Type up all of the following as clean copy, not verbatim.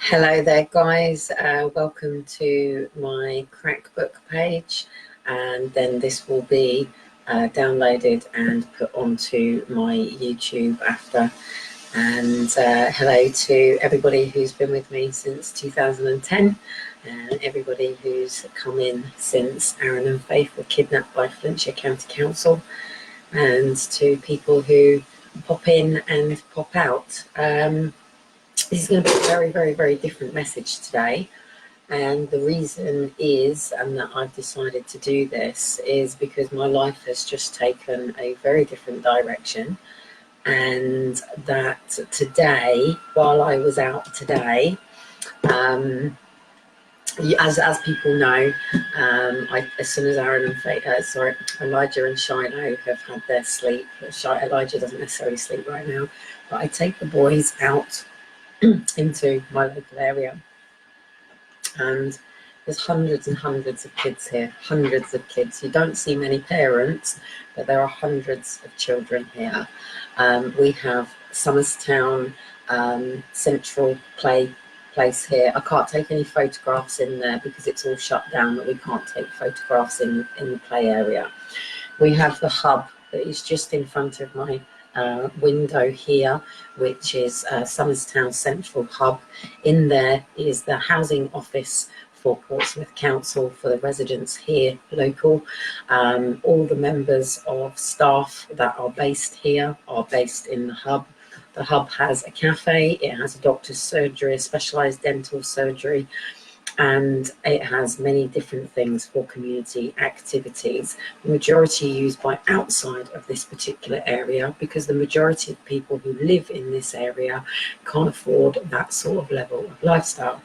Hello there guys, welcome to my Crackbook page, and then this will be downloaded and put onto my YouTube after. And hello to everybody who's been with me since 2010 and everybody who's come in since Aaron and Faith were kidnapped by Flintshire County Council, and to people who pop in and pop out. This is going to be a very, very, very different message today, and the reason is, and that I've decided to do this, is because my life has just taken a very different direction, and that today, while I was out today, as people know, as soon as Aaron and Elijah and Shiloh have had their sleep, Elijah doesn't necessarily sleep right now, but I take the boys out into my local area, and there's hundreds and hundreds of kids here, hundreds of kids. You don't see many parents, but there are hundreds of children here. We have Somerstown Central Place here. I can't take any photographs in there because it's all shut down, but we can't take photographs in the play area. We have the hub that is just in front of my window here, which is Somerstown Central Hub. In there is the housing office for Portsmouth Council for the residents here local. All the members of staff that are based here are based in the hub. The hub has a cafe, it has a doctor's surgery, a specialised dental surgery, and it has many different things for community activities. The majority used by outside of this particular area, because the majority of people who live in this area can't afford that sort of level of lifestyle.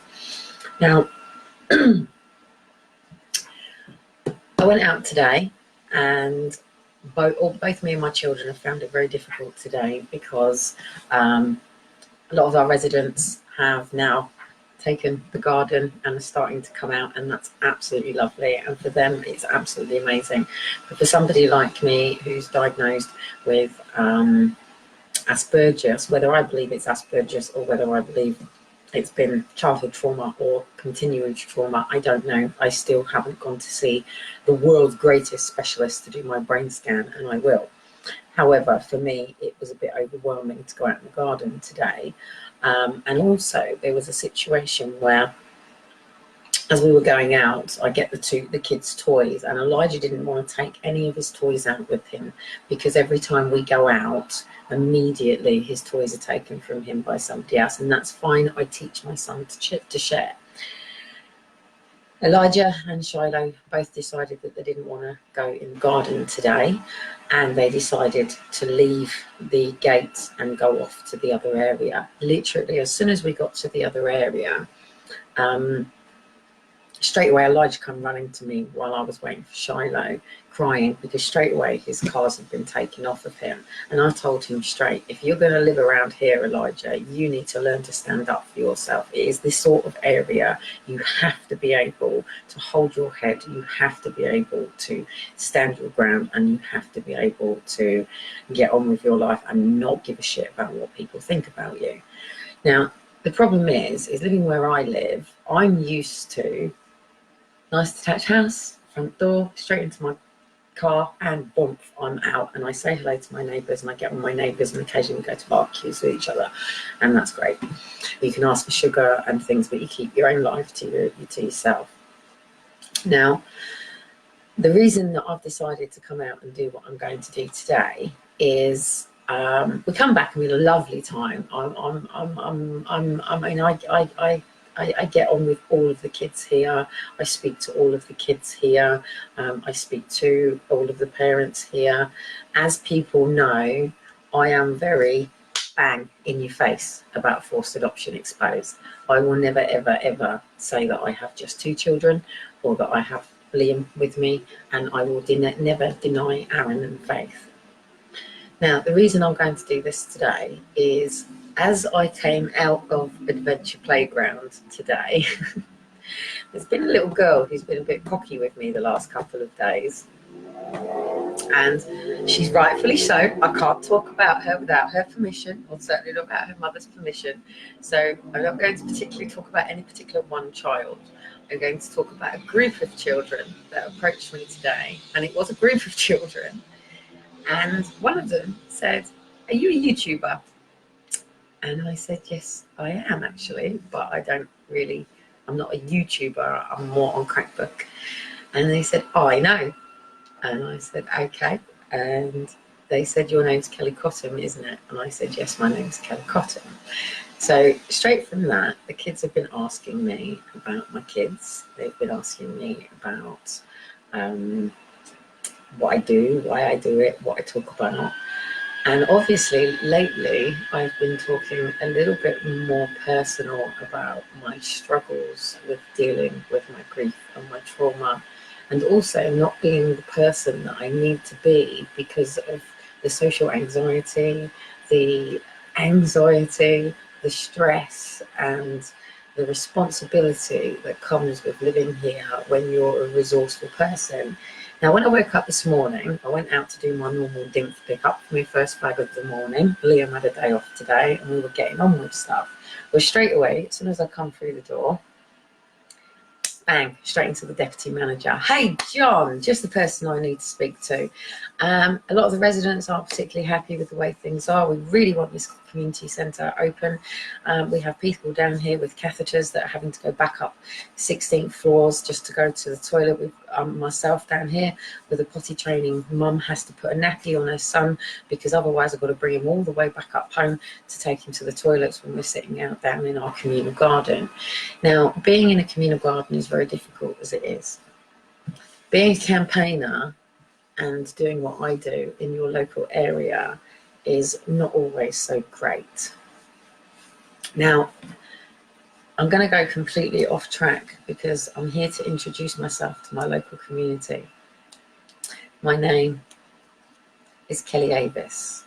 Now, I went out today, and both me and my children have found it very difficult today because a lot of our residents have now taken the garden and are starting to come out, and that's absolutely lovely, and for them it's absolutely amazing. But for somebody like me who's diagnosed with Asperger's, whether I believe it's Asperger's or whether I believe it's been childhood trauma or continuing trauma, I don't know. I still haven't gone to see the world's greatest specialist to do my brain scan, and I will. However, for me, it was a bit overwhelming to go out in the garden today. And also there was a situation where, as we were going out, I get the kids' toys, and Elijah didn't want to take any of his toys out with him, because every time we go out, immediately his toys are taken from him by somebody else, and that's fine. I teach my son to share. Elijah and Shiloh both decided that they didn't want to go in the garden today, and they decided to leave the gate and go off to the other area. Literally, as soon as we got to the other area, straight away Elijah come running to me while I was waiting for Shiloh, crying because straight away his cars had been taken off of him. And I told him straight, if you're going to live around here, Elijah, you need to learn to stand up for yourself. It is this sort of area you have to be able to hold your head, you have to be able to stand your ground, and you have to be able to get on with your life and not give a shit about what people think about you. Now, the problem is living where I live, I'm used to nice detached house, front door, straight into my car, and boom, I'm out, and I say hello to my neighbours, and I get on my neighbours, and occasionally we go to barbecues with each other, and that's great. You can ask for sugar and things, but you keep your own life to yourself. Now, the reason that I've decided to come out and do what I'm going to do today is we come back and we had a lovely time. I get on with all of the kids here. I speak to all of the kids here. I speak to all of the parents here. As people know, I am very bang in your face about forced adoption exposed. I will never, ever, ever say that I have just 2 children or that I have Liam with me, and I will never deny Aaron and Faith. Now, the reason I'm going to do this today is, as I came out of Adventure Playground today, there's been a little girl who's been a bit cocky with me the last couple of days. And she's rightfully so. I can't talk about her without her permission, or certainly not without her mother's permission. So I'm not going to particularly talk about any particular one child. I'm going to talk about a group of children that approached me today. And it was a group of children. And one of them said, "Are you a YouTuber?" And I said, "Yes, I am actually, but I'm not a YouTuber. I'm more on Crackbook." And they said, "Oh, I know." And I said, "Okay." And they said, "Your name's Kelly Cottam, isn't it?" And I said, "Yes, my name's Kelly Cottam." So straight from that, the kids have been asking me about my kids. They've been asking me about what I do, why I do it, what I talk about. And obviously, lately, I've been talking a little bit more personal about my struggles with dealing with my grief and my trauma, and also not being the person that I need to be because of the social anxiety, the the stress, and the responsibility that comes with living here when you're a resourceful person. Now, when I woke up this morning, I went out to do my normal DINF pickup for my first flag of the morning. Liam had a day off today and we were getting on with stuff. Well, straight away, as soon as I come through the door, bang, straight into the deputy manager. "Hey, John, just the person I need to speak to. A lot of the residents aren't particularly happy with the way things are. We really want this community centre open. We have people down here with catheters that are having to go back up 16th floors just to go to the toilet. With myself down here with a potty training mum has to put a nappy on her son because otherwise I've got to bring him all the way back up home to take him to the toilets when we're sitting out down in our communal garden." Now, being in a communal garden is very difficult as it is. Being a campaigner and doing what I do in your local area is not always so great. Now, I'm going to go completely off track because I'm here to introduce myself to my local community. My name is Kelly Avis,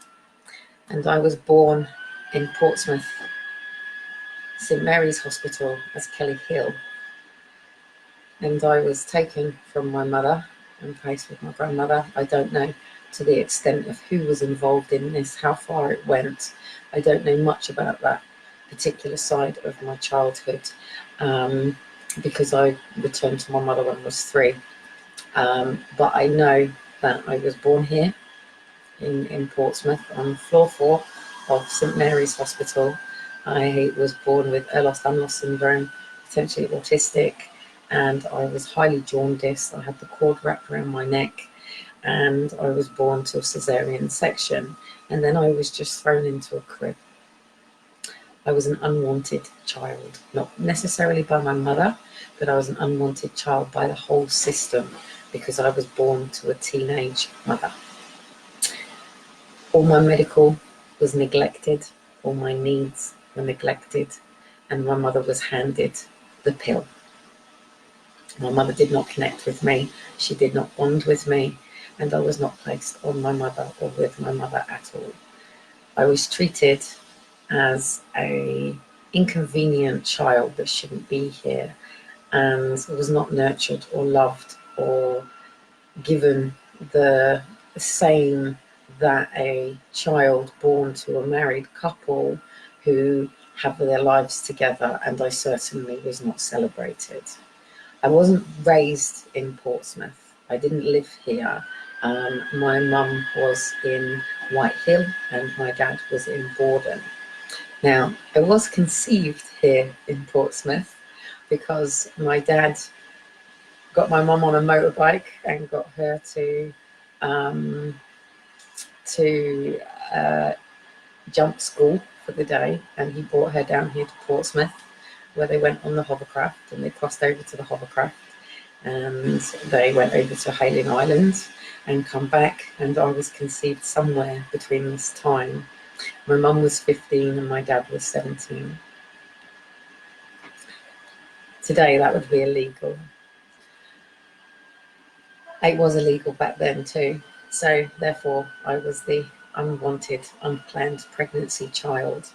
and I was born in Portsmouth, St Mary's Hospital as Kelly Hill. And I was taken from my mother and placed with my grandmother. I don't know to the extent of who was involved in this, how far it went. I don't know much about that particular side of my childhood because I returned to my mother when I was 3. But I know that I was born here in Portsmouth on floor 4 of St Mary's Hospital. I was born with Ehlers-Danlos syndrome, potentially autistic, and I was highly jaundiced. I had the cord wrapped around my neck, and I was born to a cesarean section, and then I was just thrown into a crib. I was an unwanted child, not necessarily by my mother, but I was an unwanted child by the whole system because I was born to a teenage mother. All my medical was neglected, all my needs were neglected, and my mother was handed the pill. My mother did not connect with me, she did not bond with me, and I was not placed on my mother or with my mother at all. I was treated as an inconvenient child that shouldn't be here, and was not nurtured or loved or given the same that a child born to a married couple who have their lives together, and I certainly was not celebrated. I wasn't raised in Portsmouth. I didn't live here. My mum was in Whitehill and my dad was in Borden. Now, I was conceived here in Portsmouth because my dad got my mum on a motorbike and got her to jump school for the day, and he brought her down here to Portsmouth where they went on the hovercraft, and they crossed over to the hovercraft and they went over to Hayling Island and come back, and I was conceived somewhere between this time. My mum was 15 and my dad was 17. Today that would be illegal. It was illegal back then too, so therefore I was the unwanted, unplanned pregnancy child.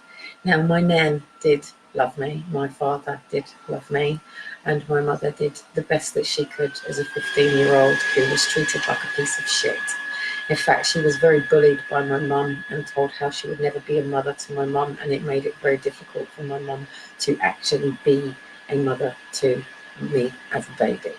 Now, my nan did love me, my father did love me, and my mother did the best that she could as a 15-year-old who was treated like a piece of shit. In fact, she was very bullied by my mum and told how she would never be a mother to my mum, and it made it very difficult for my mum to actually be a mother to me as a baby.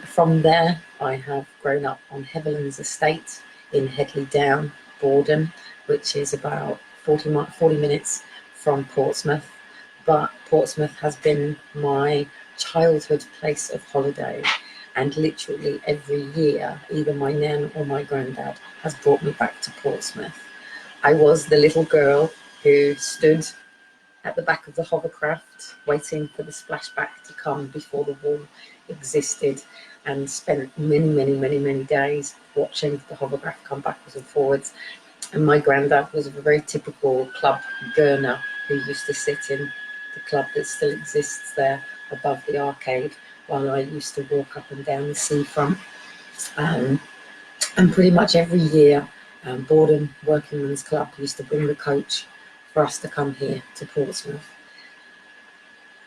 From there, I have grown up on Heatherlands Estate in Headley Down, Borden, which is about 40 minutes from Portsmouth. But Portsmouth has been my childhood place of holiday, and literally every year, either my nan or my granddad has brought me back to Portsmouth. I was the little girl who stood at the back of the hovercraft, waiting for the splashback to come before the wall existed, and spent many days watching the hovercraft come backwards and forwards. And my granddad was a very typical club gurner who used to sit in the club that still exists there above the arcade, while I used to walk up and down the seafront. And pretty much every year, Borden Workingmen's Club used to bring the coach for us to come here to Portsmouth.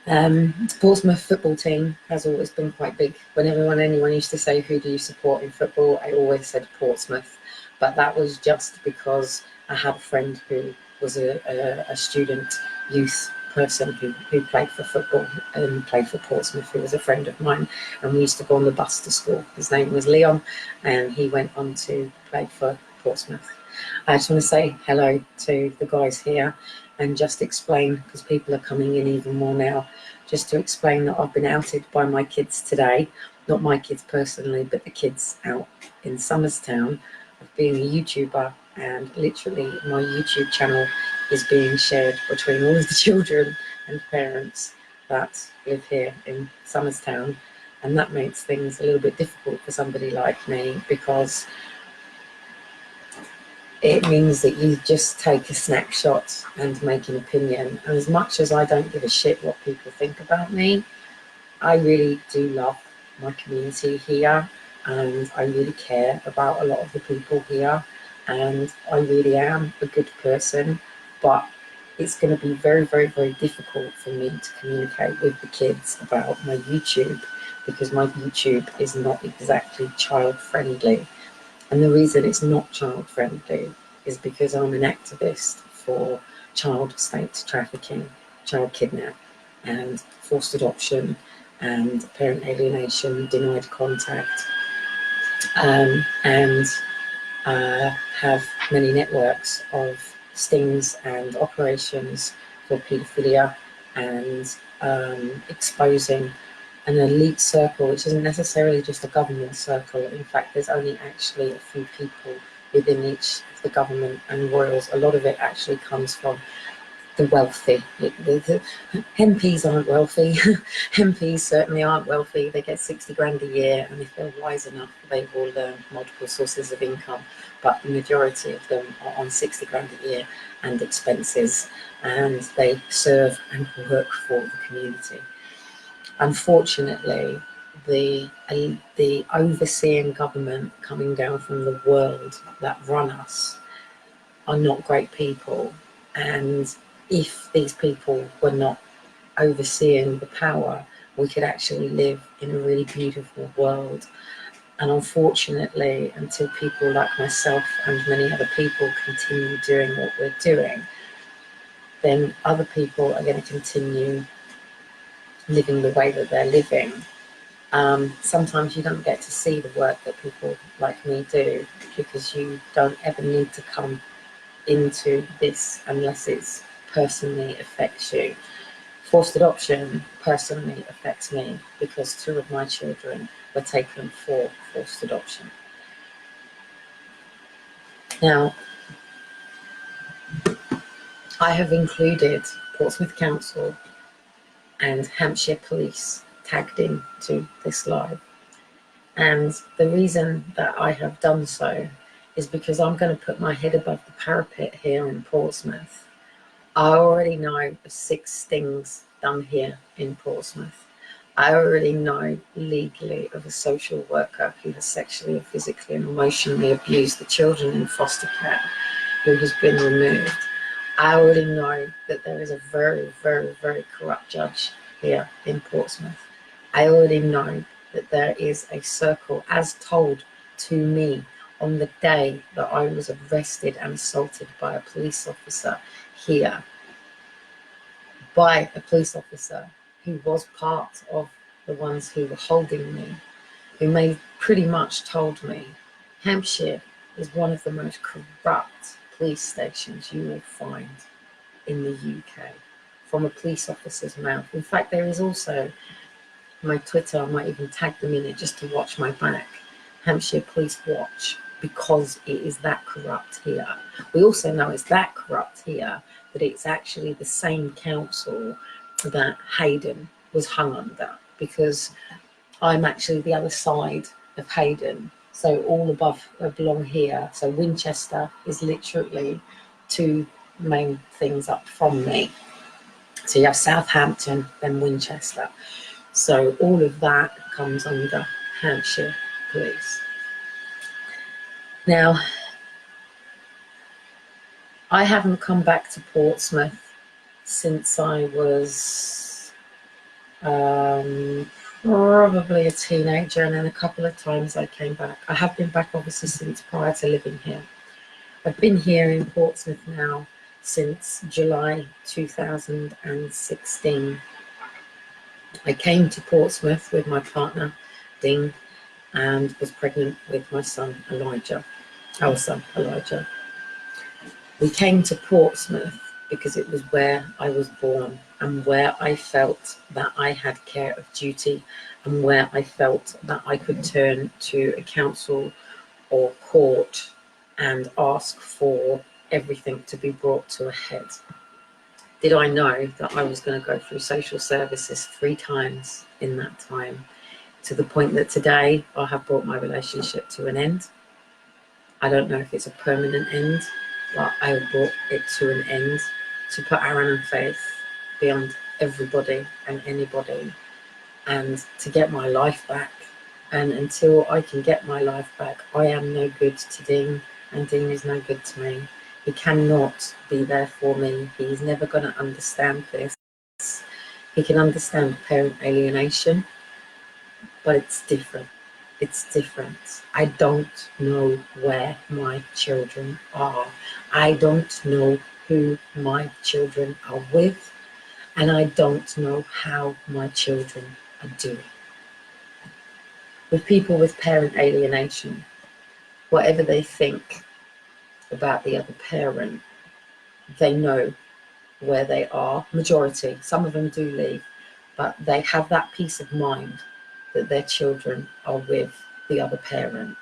The Portsmouth football team has always been quite big. Whenever anyone used to say, who do you support in football, I always said Portsmouth. But that was just because I had a friend who was a student youth person who played for football and played for Portsmouth, who was a friend of mine, and we used to go on the bus to school. His name was Leon, and he went on to play for Portsmouth. I just want to say hello to the guys here and just explain, because people are coming in even more now, just to explain that I've been outed by my kids today, not my kids personally, but the kids out in Somerstown, of being a YouTuber, and literally my YouTube channel is being shared between all of the children and parents that live here in Somerstown, and that makes things a little bit difficult for somebody like me, because it means that you just take a snapshot and make an opinion. And as much as I don't give a shit what people think about me, I really do love my community here, and I really care about a lot of the people here, and I really am a good person. But it's going to be very difficult for me to communicate with the kids about my YouTube, because my YouTube is not exactly child friendly. And the reason it's not child friendly is because I'm an activist for child sex trafficking, child kidnap, and forced adoption, and parent alienation, denied contact, and have many networks of stings and operations for paedophilia, and exposing an elite circle, which isn't necessarily just a government circle. In fact, there's only actually a few people within each of the government and royals. A lot of it actually comes from the wealthy. The MPs aren't wealthy. MPs certainly aren't wealthy. They get 60 grand a year, and if they're wise enough, they will learn multiple sources of income. But the majority of them are on 60 grand a year and expenses, and they serve and work for the community. Unfortunately, the overseeing government coming down from the world that run us are not great people. And if these people were not overseeing the power, we could actually live in a really beautiful world. And unfortunately, until people like myself and many other people continue doing what we're doing, then other people are going to continue living the way that they're living. Sometimes you don't get to see the work that people like me do, because you don't ever need to come into this unless it personally affects you. Forced adoption personally affects me, because 2 of my children were taken for forced adoption. Now, I have included Portsmouth Council and Hampshire Police tagged in to this live. And the reason that I have done so is because I'm going to put my head above the parapet here in Portsmouth. I already know of 6 stings done here in Portsmouth. I already know legally of a social worker who has sexually, physically and emotionally abused the children in foster care, who has been removed. I already know that there is a very corrupt judge here in Portsmouth. I already know that there is a circle, as told to me on the day that I was arrested and assaulted by a police officer here, by a police officer who was part of the ones who were holding me, who pretty much told me, Hampshire is one of the most corrupt police stations you will find in the UK, from a police officer's mouth. In fact, there is also my Twitter, I might even tag them in it just to watch my back, Hampshire Police Watch, because it is that corrupt here. We also know it's that corrupt here that it's actually the same council that Hayden was hung under, because I'm actually the other side of Hayden. So all above belong here. So Winchester is literally two main things up from me. So you have Southampton, then Winchester. So all of that comes under Hampshire Police. Now, I haven't come back to Portsmouth since I was probably a teenager, and then a couple of times I came back. I have been back obviously since prior to living here. I've been here in Portsmouth now since July 2016. I came to Portsmouth with my partner, Ding, and was pregnant with my son, Elijah, our son, Elijah. We came to Portsmouth because it was where I was born and where I felt that I had care of duty and where I felt that I could turn to a council or court and ask for everything to be brought to a head. Did I know that I was going to go through social services 3 times in that time, to the point that today I have brought my relationship to an end? I don't know if it's a permanent end, but I brought it to an end to put Aaron and Faith beyond everybody and anybody, and to get my life back. And until I can get my life back, I am no good to Dean, and Dean is no good to me. He cannot be there for me. He's never going to understand this. He can understand parent alienation, but it's different. It's different. I don't know where my children are. I don't know who my children are with, and I don't know how my children are doing. With people with parent alienation, whatever they think about the other parent, they know where they are. Majority, some of them do leave, but they have that peace of mind that their children are with the other parent.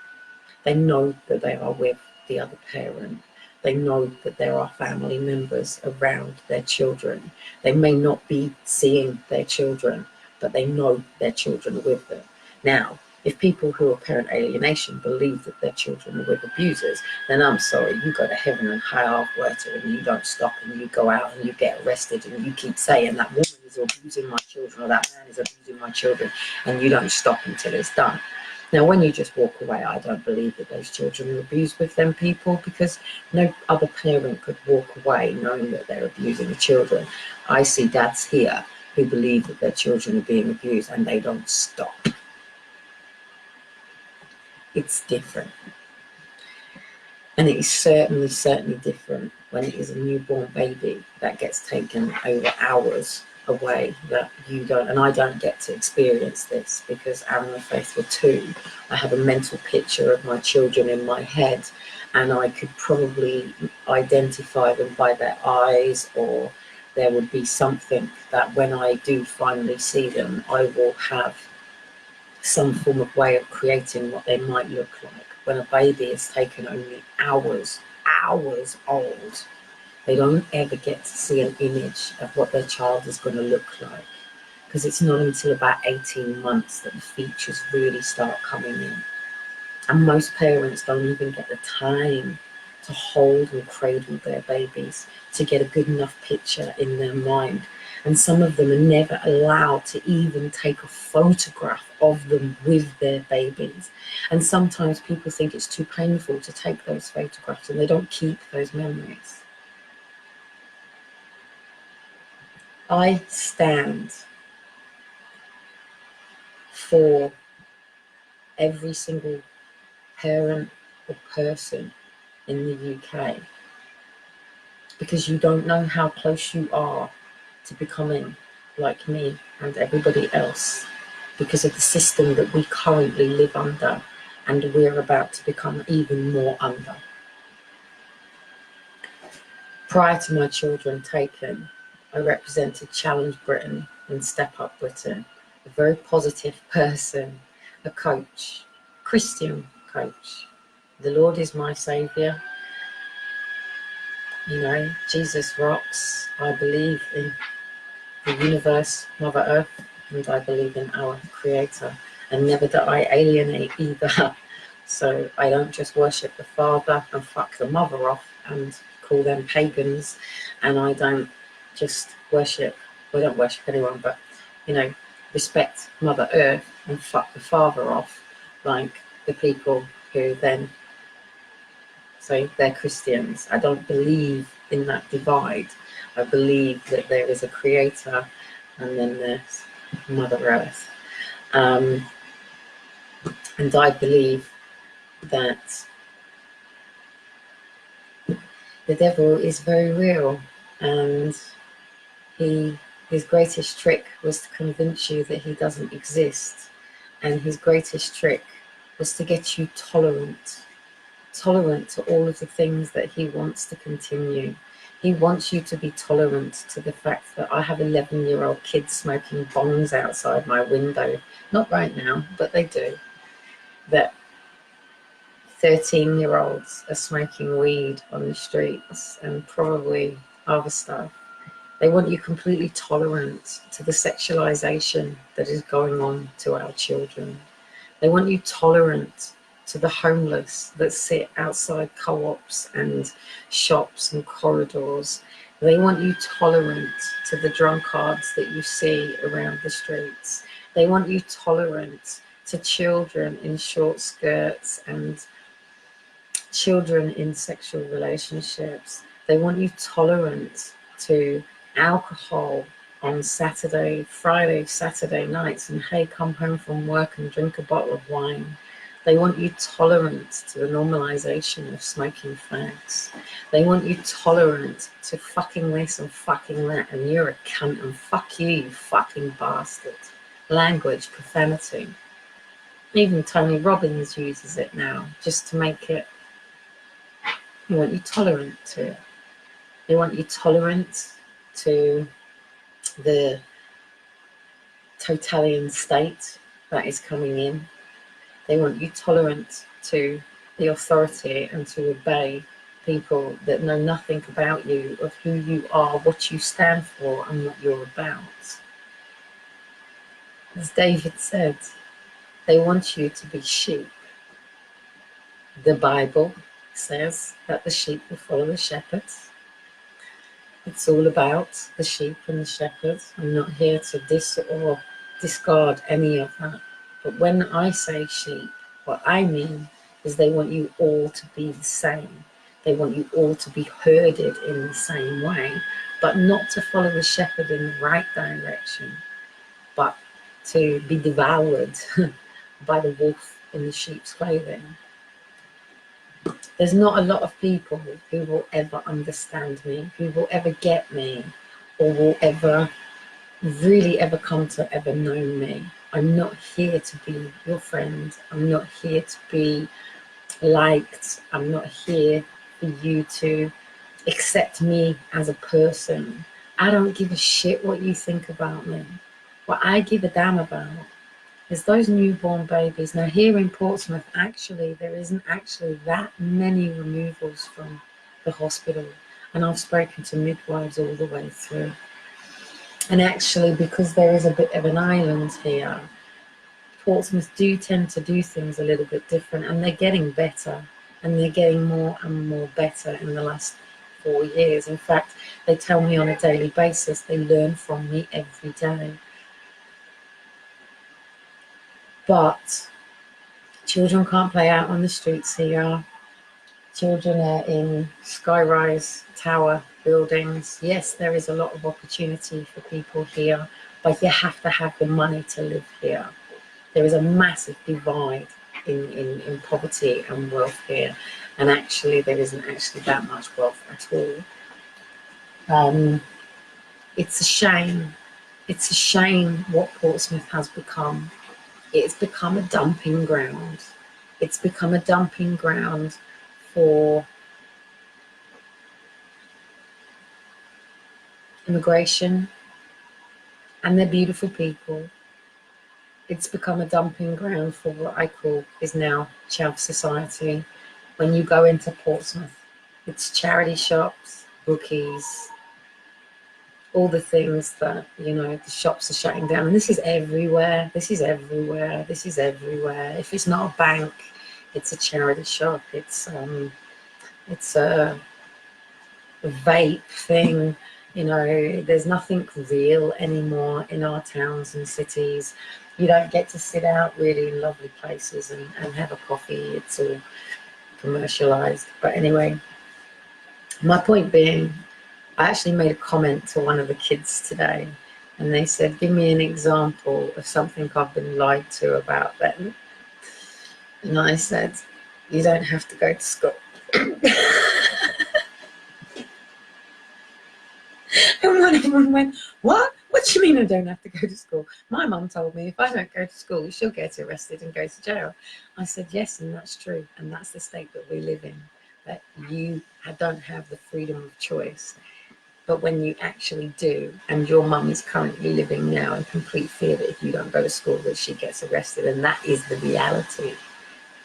They know that they are with the other parent. They know that there are family members around their children. They may not be seeing their children, but they know their children are with them. Now, if people who are parent alienation believe that their children are with abusers, then I'm sorry, you go to heaven and high water, and you don't stop, and you go out and you get arrested, and you keep saying that woman is abusing my children or that man is abusing my children, and you don't stop until it's done. Now, when you just walk away, I don't believe that those children are abused with them people, because no other parent could walk away knowing that they're abusing the children. I see dads here who believe that their children are being abused and they don't stop. It's different. And it is certainly different when it is a newborn baby that gets taken over hours away, that you don't, and I don't get to experience this because Aaron and Faith were 2. I have a mental picture of my children in my head, and I could probably identify them by their eyes, or there would be something that when I do finally see them, I will have some form of way of creating what they might look like. When a baby is taken only hours old, they don't ever get to see an image of what their child is going to look like, because it's not until about 18 months that the features really start coming in. And most parents don't even get the time to hold and cradle their babies to get a good enough picture in their mind. And some of them are never allowed to even take a photograph of them with their babies. And sometimes people think it's too painful to take those photographs, and they don't keep those memories. I stand for every single parent or person in the UK, because you don't know how close you are to becoming like me and everybody else, because of the system that we currently live under, and we're about to become even more under. Prior to my children taken, I represented Challenge Britain and Step Up Britain, a very positive person, a coach, Christian coach. The Lord is my saviour. You know, Jesus rocks. I believe in the universe, Mother Earth, and I believe in our Creator. And never do I alienate either. So I don't just worship the Father and fuck the Mother off and call them pagans. And I don't just worship, well, I don't worship anyone, but, you know, respect Mother Earth and fuck the Father off, like the people who then say they're Christians. I don't believe in that divide. I believe that there is a Creator and then there's Mother Earth. And I believe that the devil is very real, and his greatest trick was to convince you that he doesn't exist, and his greatest trick was to get you tolerant to all of the things that he wants to continue. He wants you to be tolerant to the fact that I have 11-year-old kids smoking bongs outside my window. Not right now, but they do. That 13-year-olds are smoking weed on the streets and probably other stuff. They want you completely tolerant to the sexualization that is going on to our children. They want you tolerant to the homeless that sit outside co-ops and shops and corridors. They want you tolerant to the drunkards that you see around the streets. They want you tolerant to children in short skirts and children in sexual relationships. They want you tolerant to alcohol on Friday, Saturday nights, and hey, come home from work and drink a bottle of wine. They want you tolerant to the normalization of smoking fags. They want you tolerant to fucking this and fucking that, and you're a cunt, and fuck you, you fucking bastard. Language, profanity. Even Tony Robbins uses it now, just to make it. They want you tolerant to it. They want you tolerant to the totalitarian state that is coming in. They want you tolerant to the authority and to obey people that know nothing about you, of who you are, what you stand for, and what you're about. As David said, they want you to be sheep. The Bible says that the sheep will follow the shepherds. It's all about the sheep and the shepherds. I'm not here to diss or discard any of that. But when I say sheep, what I mean is they want you all to be the same. They want you all to be herded in the same way, but not to follow the shepherd in the right direction, but to be devoured by the wolf in the sheep's clothing. There's not a lot of people who will ever understand me, who will ever get me, or will ever really ever come to ever know me. I'm not here to be your friend. I'm not here to be liked. I'm not here for you to accept me as a person. I don't give a shit what you think about me. What I give a damn about is those newborn babies. Now here in Portsmouth, actually, there isn't actually that many removals from the hospital. And I've spoken to midwives all the way through. And actually, because there is a bit of an island here, Portsmouth do tend to do things a little bit different, and they're getting better, and they're getting more and more better in the last 4 years. In fact, they tell me on a daily basis, they learn from me every day. But children can't play out on the streets here. Children are in skyrise tower buildings. Yes, there is a lot of opportunity for people here, but you have to have the money to live here. There is a massive divide in poverty and wealth here, and actually there isn't actually that much wealth at all. It's a shame. It's a shame what Portsmouth has become. It's become a dumping ground. It's become a dumping ground for immigration, and they're beautiful people. It's become a dumping ground for what I call is now chav society. When you go into Portsmouth, it's charity shops, bookies, all the things that, you know, the shops are shutting down. And this is everywhere. This is everywhere. This is everywhere. If it's not a bank, it's a charity shop. It's a vape thing. You know, there's nothing real anymore in our towns and cities. You don't get to sit out really in lovely places and have a coffee. It's all commercialized. But anyway, my point being, I actually made a comment to one of the kids today, and they said, give me an example of something I've been lied to about then. And I said, you don't have to go to school. And one of them went, what? What do you mean I don't have to go to school? My mum told me if I don't go to school, she'll get arrested and go to jail. I said, yes, and that's true. And that's the state that we live in, that you don't have the freedom of choice. But when you actually do, and your mum is currently living now in complete fear that if you don't go to school, that she gets arrested, and that is the reality.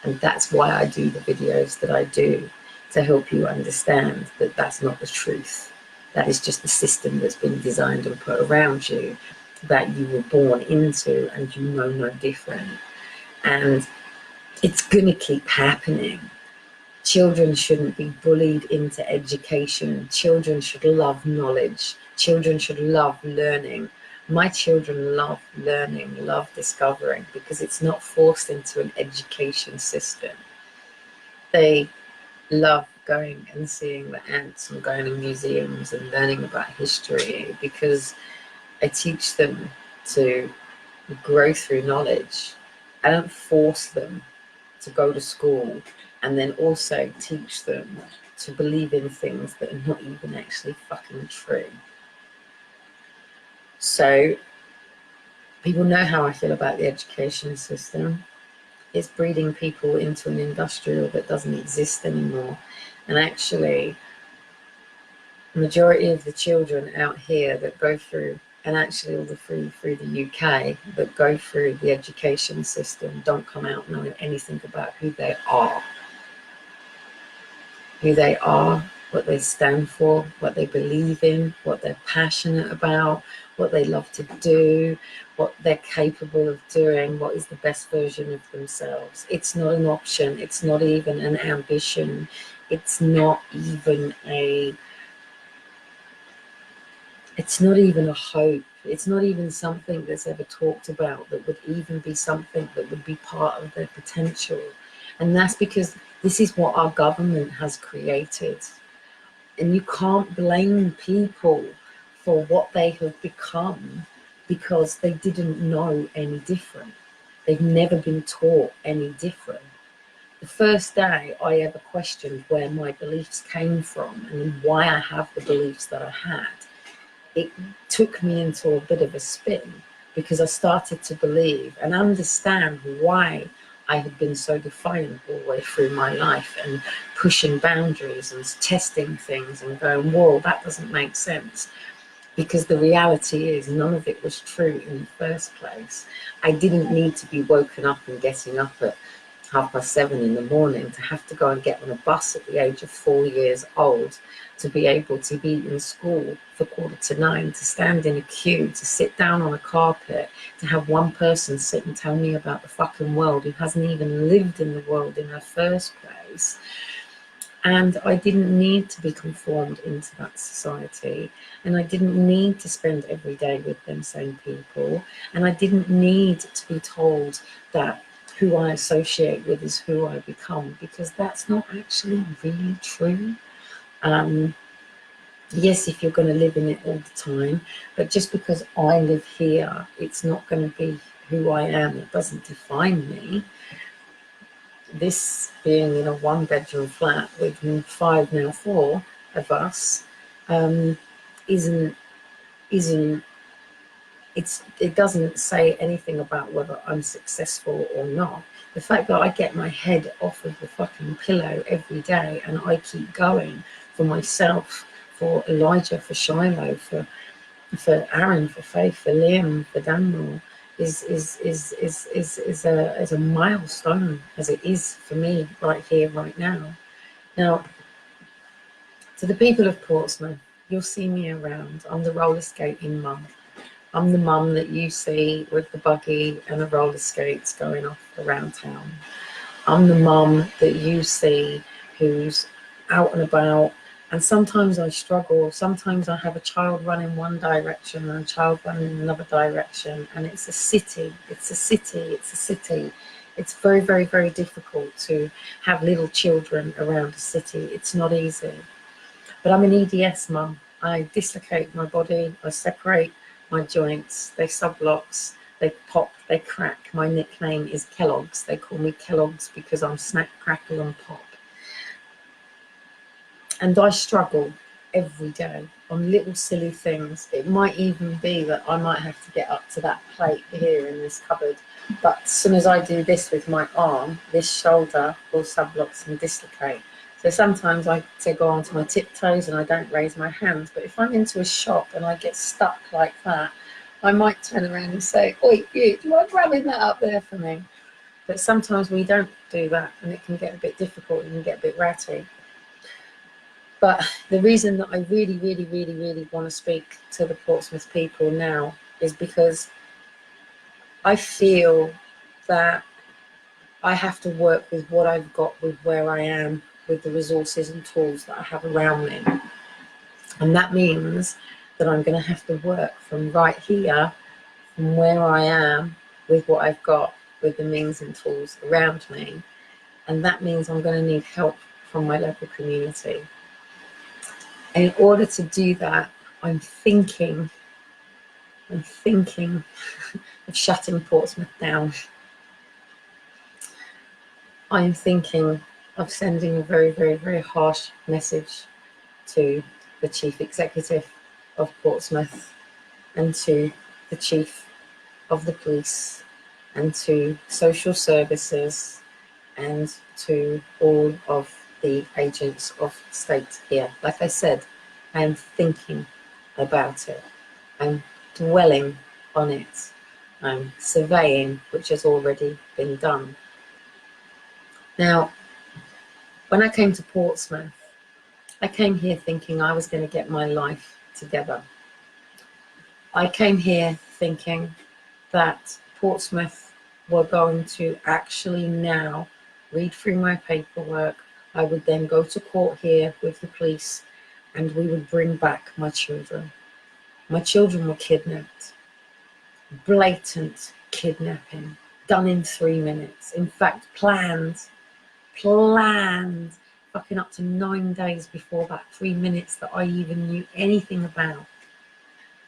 And that's why I do the videos that I do, to help you understand that that's not the truth. That is just the system that's been designed and put around you, that you were born into, and you know no different. And it's going to keep happening. Children shouldn't be bullied into education. Children should love knowledge. Children should love learning. My children love learning, love discovering, because it's not forced into an education system. They love going and seeing the ants and going to museums and learning about history, because I teach them to grow through knowledge. I don't force them to go to school and then also teach them to believe in things that are not even actually fucking true. So people know how I feel about the education system. It's breeding people into an industrial that doesn't exist anymore. And actually, the majority of the children out here that go through, and actually all the through the UK that go through the education system, don't come out knowing anything about who they are. Who they are, what they stand for, what they believe in, what they're passionate about, what they love to do, what they're capable of doing, what is the best version of themselves. It's not an option. It's not even an ambition. It's not even a hope. It's not even something that's ever talked about that would even be something that would be part of their potential. And that's because this is what our government has created. And you can't blame people for what they have become because they didn't know any different. They've never been taught any different. The first day I ever questioned where my beliefs came from and why I have the beliefs that I had, it took me into a bit of a spin, because I started to believe and understand why I had been so defiant all the way through my life, and pushing boundaries and testing things and going, whoa, that doesn't make sense. Because the reality is none of it was true in the first place. I didn't need to be woken up and getting up at 7:30 in the morning to have to go and get on a bus at the age of 4 years old, to be able to be in school for 8:45, to stand in a queue, to sit down on a carpet, to have one person sit and tell me about the fucking world who hasn't even lived in the world in the first place. And I didn't need to be conformed into that society, and I didn't need to spend every day with them same people, and I didn't need to be told that who I associate with is who I become, because that's not actually really true. Yes, if you're going to live in it all the time, but just because I live here, it's not going to be who I am. It doesn't define me. this being in a 1-bedroom flat with 5, now 4 of us, isn't it doesn't say anything about whether I'm successful or not. The fact that I get my head off of the fucking pillow every day and I keep going for myself, for Elijah, for Shiloh, for Aaron, for Faith, for Liam, for Daniel, is a milestone, as it is for me right here, right now. Now, to the people of Portsmouth, you'll see me around. I'm the roller skating mum. I'm the mum that you see with the buggy and the roller skates going off around town. I'm the mum that you see who's out and about, and sometimes I struggle. Sometimes I have a child running one direction and a child running in another direction, and it's a city. It's very, very, very difficult to have little children around a city. It's not easy. But I'm an EDS mum. I dislocate my body, I separate my joints, they sublocks, they pop, they crack. My nickname is Kellogg's. They call me Kellogg's because I'm snack, crackle and pop. And I struggle every day on little silly things. It might even be that I might have to get up to that plate here in this cupboard. But as soon as I do this with my arm, this shoulder will sublocks and dislocate. So sometimes I to go onto my tiptoes and I don't raise my hands. But if I'm into a shop and I get stuck like that, I might turn around and say, "Oi, you, do you mind grabbing that up there for me?" But sometimes we don't do that, and it can get a bit difficult and get a bit ratty. But the reason that I really, really, really, really want to speak to the Portsmouth people now is because I feel that I have to work with what I've got, with where I am, with the resources and tools that I have around me. And that means that I'm going to have to work from right here, from where I am, with what I've got, with the means and tools around me. And that means I'm going to need help from my local community. And in order to do that, I'm thinking of shutting Portsmouth down. I'm thinking of sending a very, very, very harsh message to the Chief Executive of Portsmouth and to the Chief of the Police and to social services and to all of the agents of state here. Like I said, I am thinking about it. I'm dwelling on it. I'm surveying, which has already been done. Now, when I came to Portsmouth, I came here thinking I was going to get my life together. I came here thinking that Portsmouth were going to actually now read through my paperwork. I would then go to court here with the police and we would bring back my children. My children were kidnapped. Blatant kidnapping, done in 3 minutes. In fact, planned, fucking up to 9 days before that 3 minutes that I even knew anything about.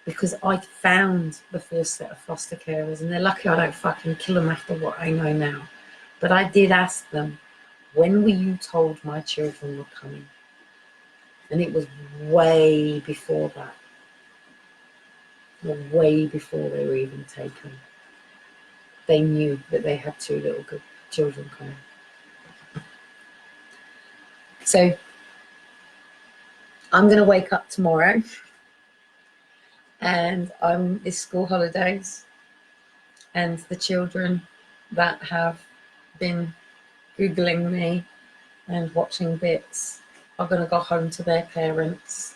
Because I found the first set of foster carers, and they're lucky I don't fucking kill them after what I know now. But I did ask them, when were you told my children were coming? And it was way before that. Way before they were even taken. They knew that they had 2 little good children coming. So I'm going to wake up tomorrow and it's school holidays, and the children that have been Googling me and watching bits are going to go home to their parents,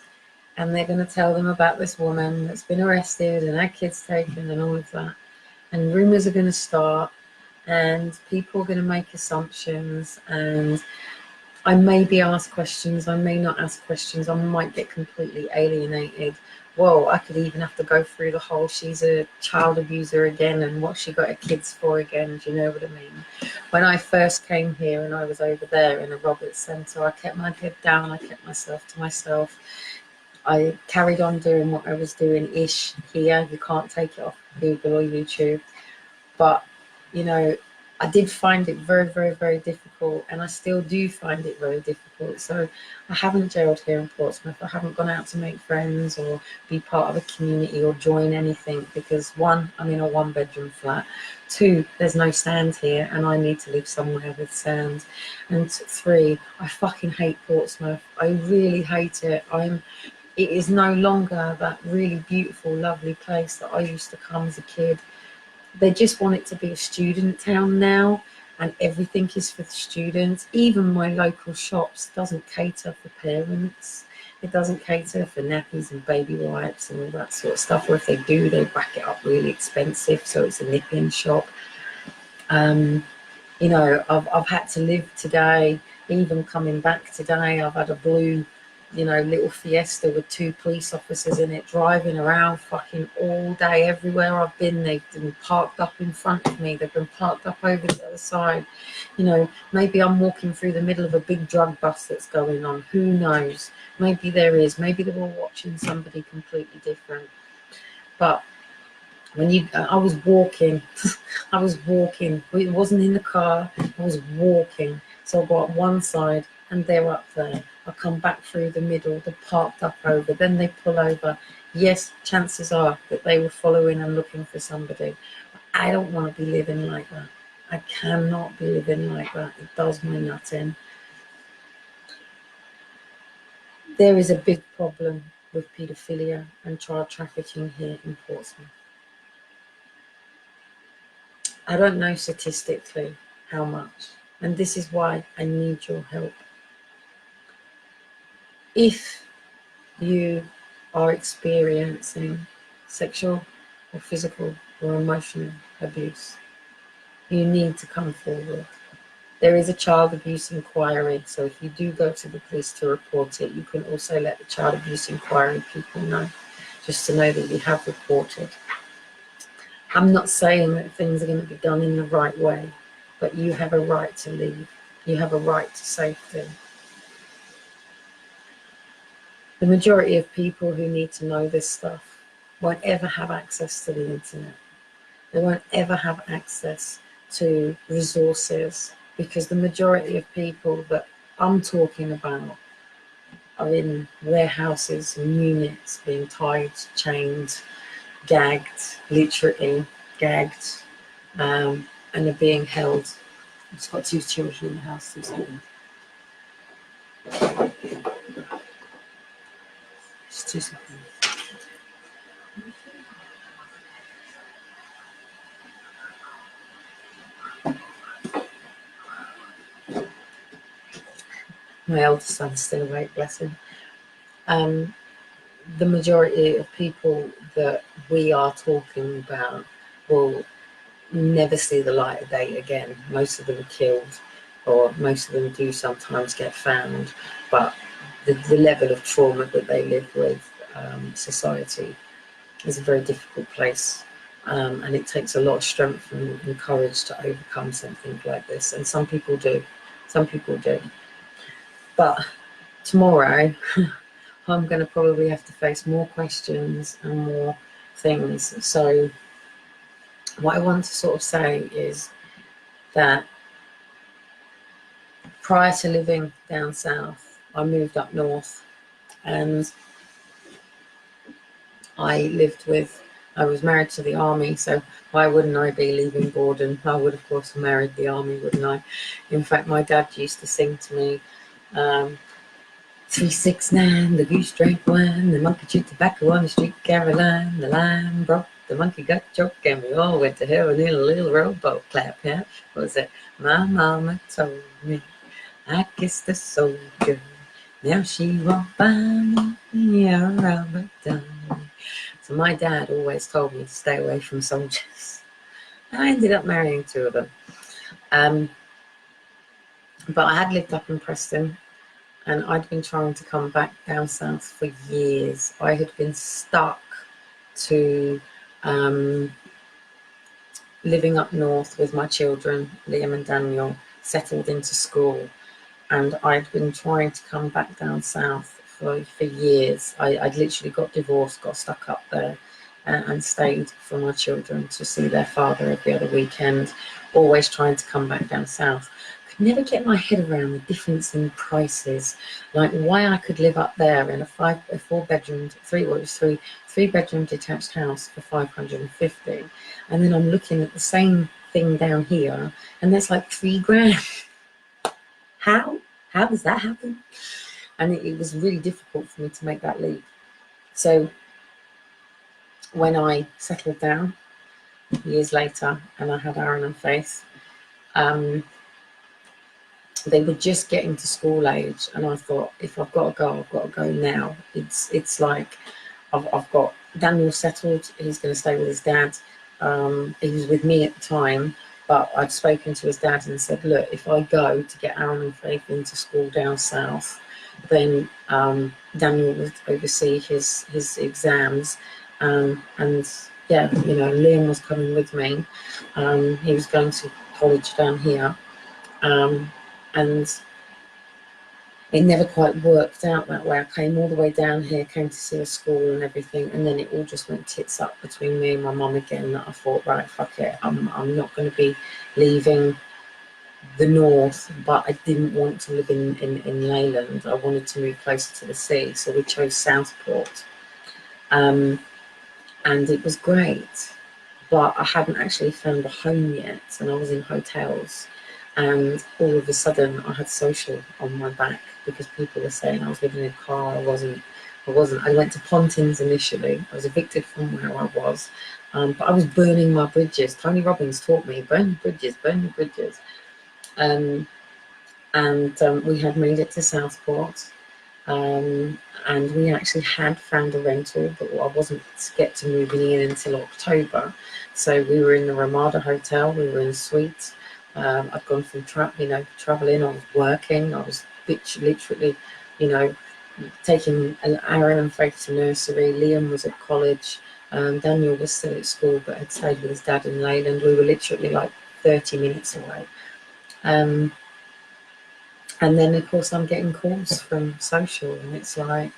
and they're going to tell them about this woman that's been arrested and her kids taken and all of that. And rumours are going to start, and people are going to make assumptions, and I may be asked questions, I may not ask questions, I might get completely alienated. Whoa, I could even have to go through the whole she's a child abuser again and what she got her kids for again, do you know what I mean? When I first came here and I was over there in a Roberts Centre, I kept my head down, I kept myself to myself. I carried on doing what I was doing-ish here. You can't take it off Google or YouTube. But, you know, I did find it very, very, very difficult, and I still do find it very difficult. So I haven't jailed here in Portsmouth. I haven't gone out to make friends or be part of a community or join anything because one, I'm in a 1-bedroom flat. Two, there's no sand here, and I need to live somewhere with sand. And three, I fucking hate Portsmouth. I really hate it. It is no longer that really beautiful, lovely place that I used to come as a kid. They just want it to be a student town now, and everything is for the students. Even my local shops doesn't cater for parents. It doesn't cater for nappies and baby wipes and all that sort of stuff. Or if they do, they back it up really expensive, so it's a nip-in shop. You know, I've had to live today. Even coming back today, I've had a blue, you know, little Fiesta with 2 police officers in it, driving around fucking all day. Everywhere I've been, they've been parked up in front of me. They've been parked up over the other side. You know, maybe I'm walking through the middle of a big drug bust that's going on. Who knows? Maybe there is. Maybe they're all watching somebody completely different. But when I was walking, I was walking. It wasn't in the car. I was walking. So I go up one side and they're up there. I come back through the middle. They're parked up over. Then they pull over. Yes, chances are that they were following and looking for somebody. I don't want to be living like that. I cannot be living like that. It does my nut in. There is a big problem with paedophilia and child trafficking here in Portsmouth. I don't know statistically how much, and this is why I need your help. If you are experiencing sexual or physical or emotional abuse, you need to come forward. There is a child abuse inquiry, so if you do go to the police to report it, you can also let the child abuse inquiry people know, just to know that you have reported. I'm not saying that things are going to be done in the right way, but you have a right to leave. You have a right to safety. The majority of people who need to know this stuff won't ever have access to the internet. They won't ever have access to resources, because the majority of people that I'm talking about are in warehouses and units, being tied, chained, gagged, literally gagged, and are being held. I've just got 2 children in the house. 2 seconds. Just 2 seconds. My eldest son's still awake, bless him. The majority of people that we are talking about will never see the light of day again. Most of them are killed, or most of them do sometimes get found, but the level of trauma that they live with, society, is a very difficult place, and it takes a lot of strength and courage to overcome something like this, and some people do. But tomorrow I'm going to probably have to face more questions and more things. So what I want to sort of say is that prior to living down south, I moved up north, and I was married to the army, so why wouldn't I be leaving Gordon? I would, of course, have married the army, wouldn't I? In fact, my dad used to sing to me, 369, the goose drank wine, the monkey chewed tobacco on the street, Caroline, the line broke, the monkey got choked, and we all went to heaven in a little rowboat. Clap, yeah? What was it? My mama told me I kissed a soldier, now she won't find me a Robert Downey. So my dad always told me to stay away from soldiers. I ended up marrying 2 of them. But I had lived up in Preston, and I'd been trying to come back down south for years. I had been stuck to living up north with my children, Liam and Daniel, settled into school, and I'd been trying to come back down south for years. I'd literally got divorced, got stuck up there, and stayed for my children to see their father every other weekend, always trying to come back down south. Could never get my head around the difference in prices, like why I could live up there in a 4-bedroom, three-bedroom detached house for 550, and then I'm looking at the same thing down here, and there's like 3 grand. How does that happen? And it was really difficult for me to make that leap. So when I settled down years later and I had Aaron and Faith, they were just getting to school age, and I thought, if I've got to go, I've got to go now. It's like I've got Daniel settled. He's going to stay with his dad. He was with me at the time, but I'd spoken to his dad and said, look, if I go to get Aaron and Faith into school down south, then Daniel would oversee his exams, and yeah, you know, Liam was coming with me. He was going to college down here, and it never quite worked out that way. I came all the way down here, came to see a school and everything, and then it all just went tits up between me and my mum again. That I thought, right, fuck it, I'm not going to be leaving the north, but I didn't want to live in Leyland. I wanted to move closer to the sea, so we chose Southport, and it was great, but I hadn't actually found a home yet, and I was in hotels, and all of a sudden I had social on my back because people were saying I was living in a car. I wasn't. I went to Pontins initially. I was evicted from where I was, but I was burning my bridges. Tony Robbins taught me, burn your bridges. And we had made it to Southport, and we actually had found a rental, but I wasn't to get to moving in until October. So we were in the Ramada Hotel. We were in a suite. I'd gone from traveling. I was working. I was literally, you know, taking Aaron and Faith to nursery. Liam was at college. Daniel was still at school, but had stayed with his dad in Leyland. We were literally like 30 minutes away. And then, of course, I'm getting calls from social, and it's like,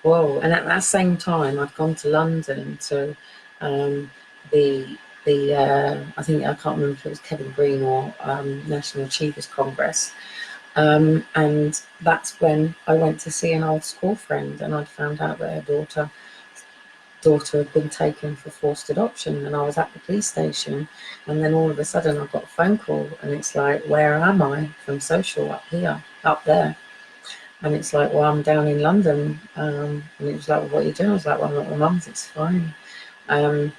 whoa. And at that same time, I've gone to London to I think, I can't remember if it was Kevin Green or National Achievers Congress. And that's when I went to see an old school friend, and I'd found out that her daughter had been taken for forced adoption, and I was at the police station, and then all of a sudden I got a phone call, and it's like, where am I? From social, up there. And it's like, well, I'm down in London. And it was like, well, what are you doing? I was like, well, I'm at my mum's, it's fine. And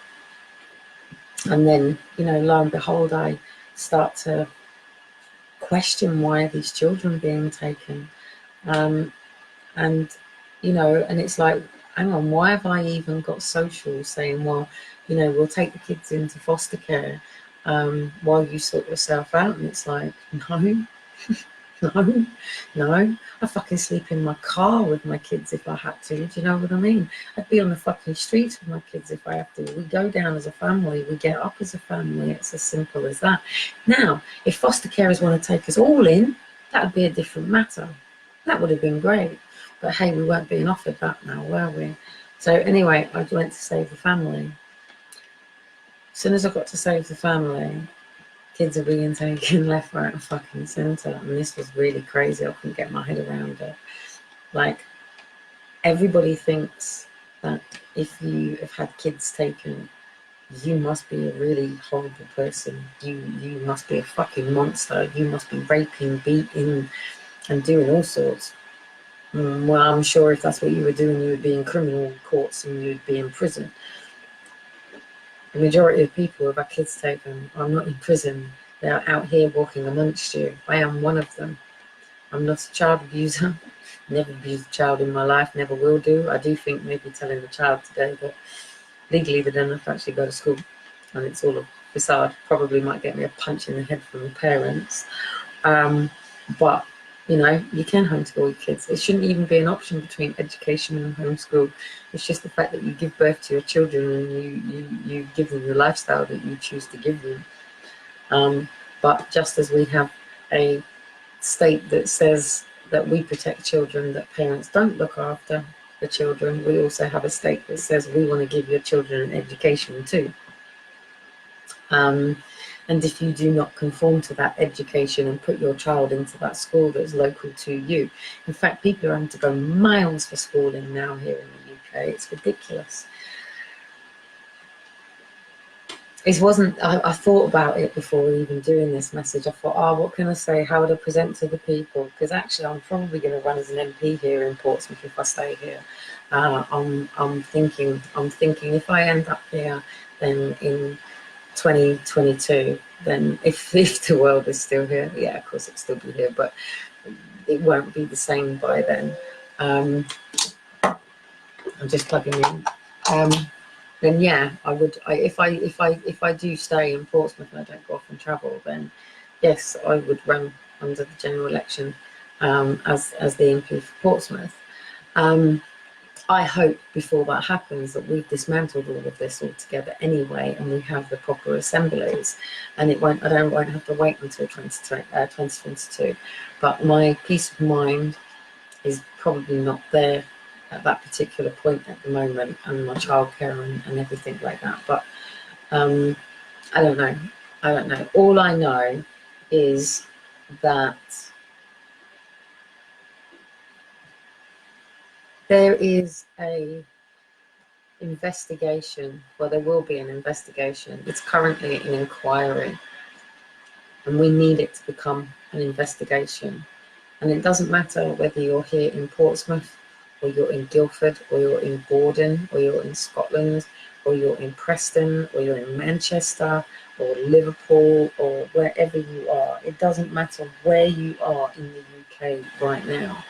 then, you know, lo and behold, I start to question, why are these children being taken? And, you know, and it's like, hang on, why have I even got social saying, well, you know, we'll take the kids into foster care while you sort yourself out? And it's like, no, I fucking sleep in my car with my kids if I had to. Do you know what I mean? I'd be on the fucking streets with my kids if I have to. We go down as a family, we get up as a family. It's as simple as that. Now, if foster carers want to take us all in, that would be a different matter. That would have been great. But hey, we weren't being offered that now, were we? So anyway, I went to Save the Family. As soon as I got to Save the Family, kids are being taken left, right, and fucking centre. And this was really crazy. I couldn't get my head around it. Like, everybody thinks that if you have had kids taken, you must be a really horrible person. You must be a fucking monster. You must be raping, beating, and doing all sorts. Well, I'm sure if that's what you were doing, you would be in criminal courts and you'd be in prison. The majority of people who have had kids taken are not in prison. They're out here walking amongst you. I am one of them. I'm not a child abuser. Never abused a child in my life, never will do. I do think maybe telling the child today that legally they don't have to actually go to school and it's all a facade probably might get me a punch in the head from the parents. But you know, you can homeschool your kids. It shouldn't even be an option between education and homeschool. It's just the fact that you give birth to your children and you give them the lifestyle that you choose to give them. But just as we have a state that says that we protect children that parents don't look after, the children, we also have a state that says we want to give your children an education too. And if you do not conform to that education and put your child into that school that's local to you, in fact, people are having to go miles for schooling now here in the UK. It's ridiculous. It wasn't, I thought about it before even doing this message. I thought, oh, what can I say? How would I present to the people? Because actually, I'm probably going to run as an MP here in Portsmouth if I stay here. I'm thinking if I end up here, then in 2022, then if the world is still here, yeah, of course it'll still be here, but it won't be the same by then. I'm just plugging in. Then yeah, I would. If I do stay in Portsmouth and I don't go off and travel, then yes, I would run under the general election as the MP for Portsmouth. I hope before that happens that we've dismantled all of this altogether anyway, and we have the proper assemblies, and it won't. I won't have to wait until 2022. But my peace of mind is probably not there at that particular point at the moment, and my childcare and everything like that. But I don't know. All I know is that there is a investigation. Well, there will be an investigation. It's currently an inquiry, and we need it to become an investigation. And it doesn't matter whether you're here in Portsmouth, or you're in Guildford, or you're in Borden, or you're in Scotland, or you're in Preston, or you're in Manchester, or Liverpool, or wherever you are. It doesn't matter where you are in the UK right now.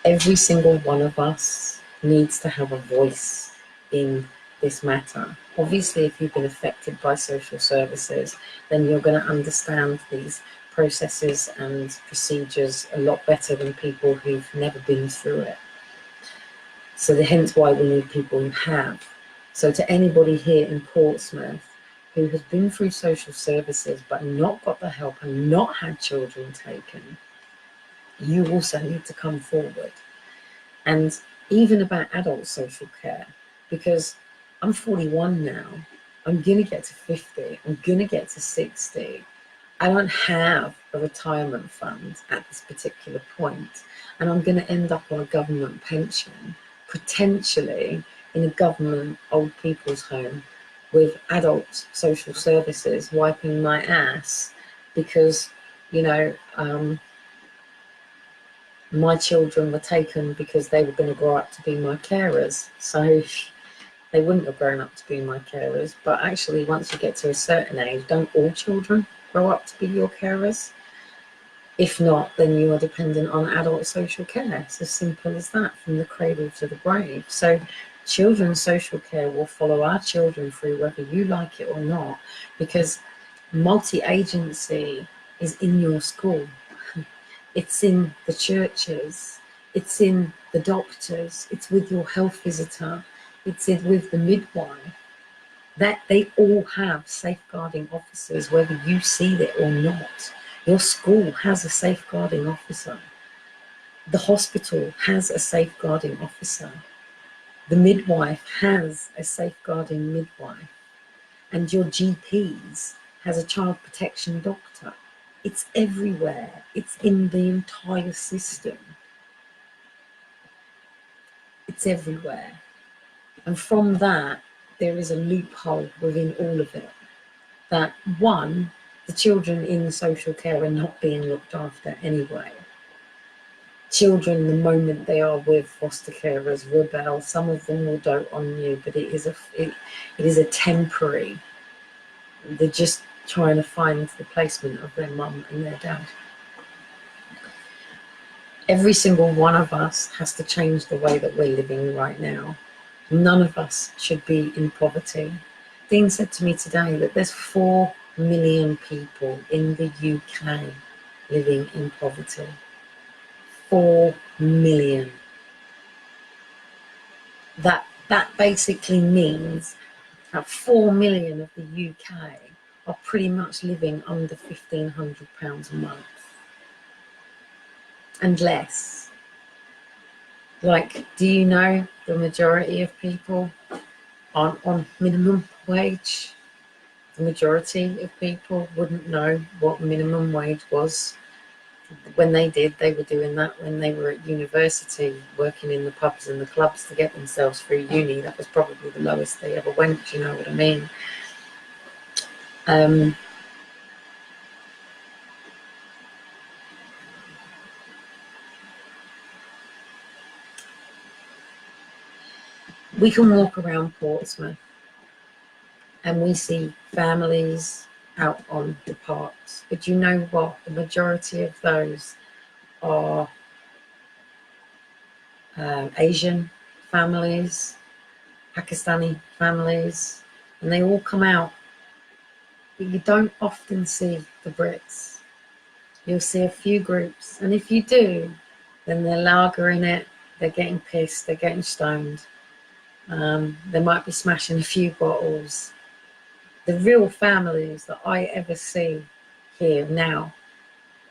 Every single one of us needs to have a voice in this matter. Obviously, if you've been affected by social services, then you're going to understand these processes and procedures a lot better than people who've never been through it. So hence why we need people who have. So to anybody here in Portsmouth who has been through social services but not got the help and not had children taken, you also need to come forward. And even about adult social care, because I'm 41 now, I'm going to get to 50, I'm going to get to 60. I don't have a retirement fund at this particular point, and I'm going to end up on a government pension, potentially in a government old people's home with adult social services wiping my ass because, you know, my children were taken because they were going to grow up to be my carers. So they wouldn't have grown up to be my carers. But actually, once you get to a certain age, don't all children grow up to be your carers? If not, then you are dependent on adult social care. It's as simple as that, from the cradle to the grave. So children's social care will follow our children through whether you like it or not, because multi-agency is in your school. It's in the churches, it's in the doctors, it's with your health visitor, it's with the midwife. That they all have safeguarding officers, whether you see it or not. Your school has a safeguarding officer. The hospital has a safeguarding officer. The midwife has a safeguarding midwife. And your GPs has a child protection doctor. It's everywhere. It's in the entire system. It's everywhere. And from that, there is a loophole within all of it. That one, the children in social care are not being looked after anyway. Children, the moment they are with foster carers, rebel. Some of them will dote on you, but it is a temporary. They're just trying to find the placement of their mum and their dad. Every single one of us has to change the way that we're living right now. None of us should be in poverty. Dean said to me today that there's 4 million people in the UK living in poverty. 4 million. That basically means that 4 million of the UK are pretty much living under £1,500 a month and less. Like, do you know the majority of people aren't on minimum wage? The majority of people wouldn't know what minimum wage was. When they did, they were doing that when they were at university, working in the pubs and the clubs to get themselves through uni. That was probably the lowest they ever went, do you know what I mean? We can walk around Portsmouth and we see families out on the parks. But you know what? The majority of those are Asian families, Pakistani families, and they all come out. But you don't often see the Brits. You'll see a few groups, and if you do, then they're lagering it, they're getting pissed, they're getting stoned. They might be smashing a few bottles. The real families that I ever see here now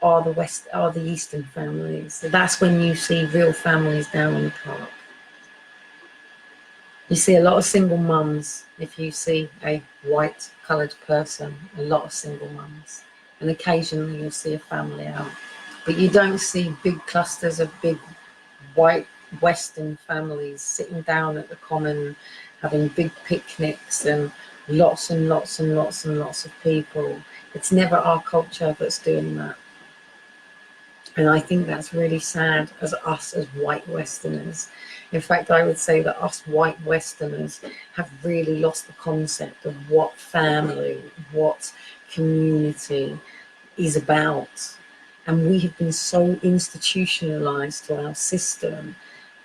are the Eastern families. So that's when you see real families down on the park. You see a lot of single mums. If you see a white coloured person, a lot of single mums, and occasionally you'll see a family out, but you don't see big clusters of big white Western families sitting down at the common having big picnics and lots and lots and lots and lots of people. It's never our culture that's doing that. And I think that's really sad as us as white Westerners. In fact, I would say that us white Westerners have really lost the concept of what family, what community is about. And we have been so institutionalized to our system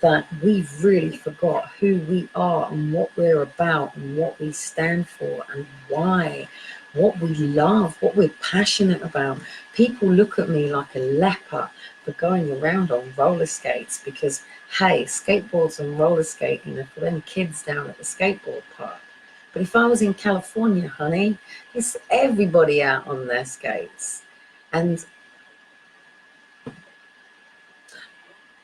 that we've really forgot who we are and what we're about and what we stand for and why, what we love, what we're passionate about. People look at me like a leper for going around on roller skates because, hey, skateboards and roller skating are for them kids down at the skateboard park. But if I was in California, honey, it's everybody out on their skates. And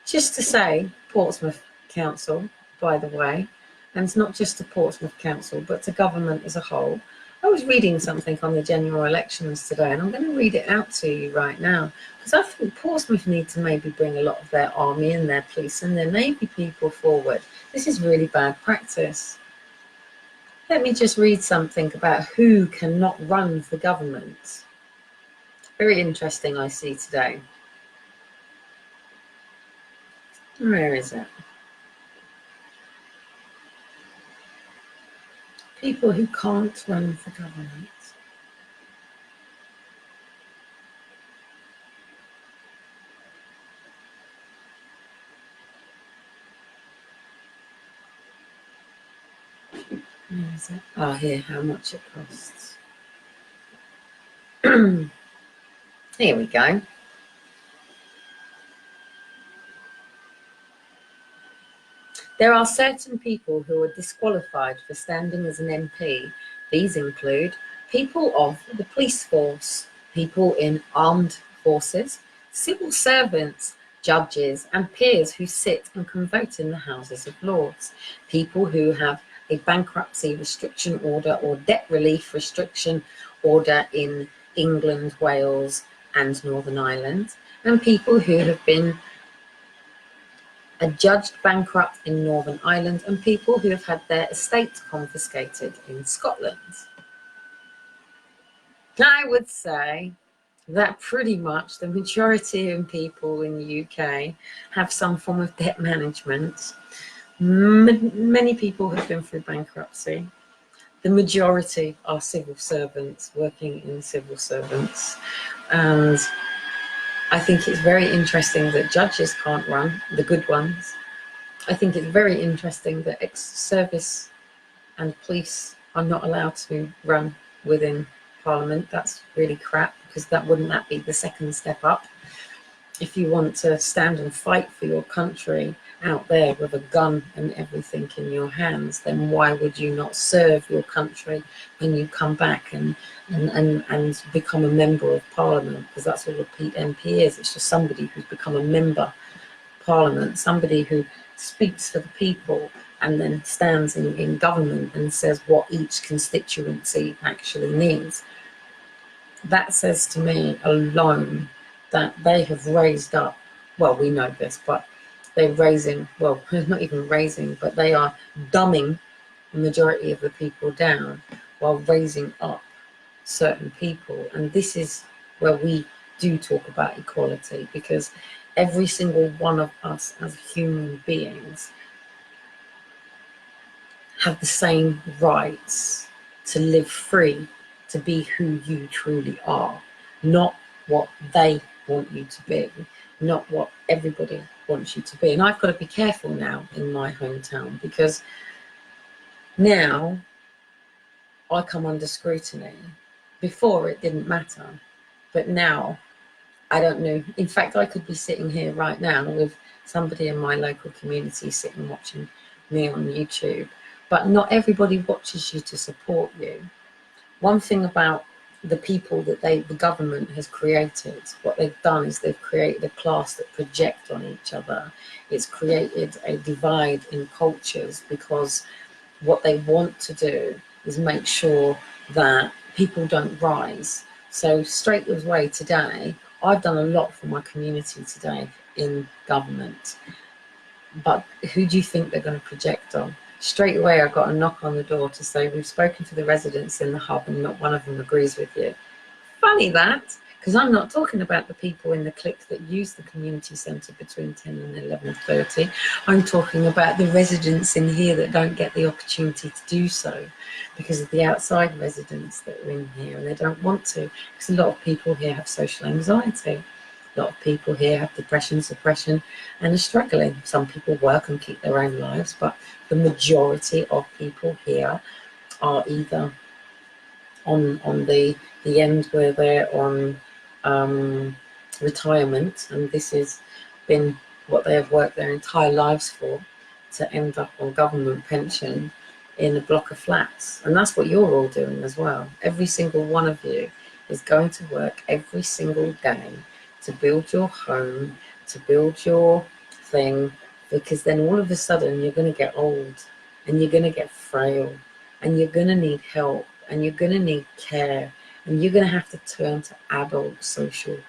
just to say, Portsmouth Council, by the way, and it's not just to Portsmouth Council, but to government as a whole. I was reading something on the general elections today, and I'm going to read it out to you right now, because I think Portsmouth need to maybe bring a lot of their army and their police and their navy people forward. This is really bad practice. Let me just read something about who cannot run for government. Very interesting, I see today. Where is it? People who can't run for government. Where is it? Oh, here, how much it costs. Here we go. There are certain people who are disqualified for standing as an MP. These include people of the police force, people in armed forces, civil servants, judges and peers who sit and can vote in the Houses of Lords, people who have a bankruptcy restriction order or debt relief restriction order in England, Wales and Northern Ireland, and people who have been adjudged bankrupt in Northern Ireland, and people who have had their estates confiscated in Scotland. I would say that pretty much the majority of people in the UK have some form of debt management. Many people have been through bankruptcy. The majority are civil servants, working in civil servants. And I think it's very interesting that judges can't run, the good ones. I think it's very interesting that ex-service and police are not allowed to run within Parliament. That's really crap, because wouldn't that be the second step up? If you want to stand and fight for your country out there with a gun and everything in your hands, then why would you not serve your country when you come back and become a member of Parliament? Because that's all a MP is. It's just somebody who's become a member of Parliament, somebody who speaks for the people and then stands in government and says what each constituency actually needs. That says to me alone that they have raised up, well, we know this, but they're raising, well, not even raising, but they are dumbing the majority of the people down while raising up certain people. And this is where we do talk about equality, because every single one of us as human beings have the same rights to live free, to be who you truly are, not what they want you to be, not what everybody wants you to be. And I've got to be careful now in my hometown, because now I come under scrutiny. Before it didn't matter, but now I don't know. In fact, I could be sitting here right now with somebody in my local community sitting watching me on YouTube, but not everybody watches you to support you. One thing about the people that the government has created, what they've done is they've created a class that project on each other. It's created a divide in cultures, because what they want to do is make sure that people don't rise. So straight away today, I've done a lot for my community today in government. But who do you think they're going to project on? Straight away, I got a knock on the door to say, we've spoken to the residents in the hub and not one of them agrees with you. Funny that, because I'm not talking about the people in the clique that use the community centre between 10 and 11:30. I'm talking about the residents in here that don't get the opportunity to do so because of the outside residents that are in here, and they don't want to, because a lot of people here have social anxiety. A lot of people here have depression, suppression, and are struggling. Some people work and keep their own lives, but the majority of people here are either on the end where they're on retirement, and this has been what they have worked their entire lives for, to end up on government pension in a block of flats. And that's what you're all doing as well. Every single one of you is going to work every single day to build your home, to build your thing, because then all of a sudden you're going to get old and you're going to get frail and you're going to need help and you're going to need care and you're going to have to turn to adult social care.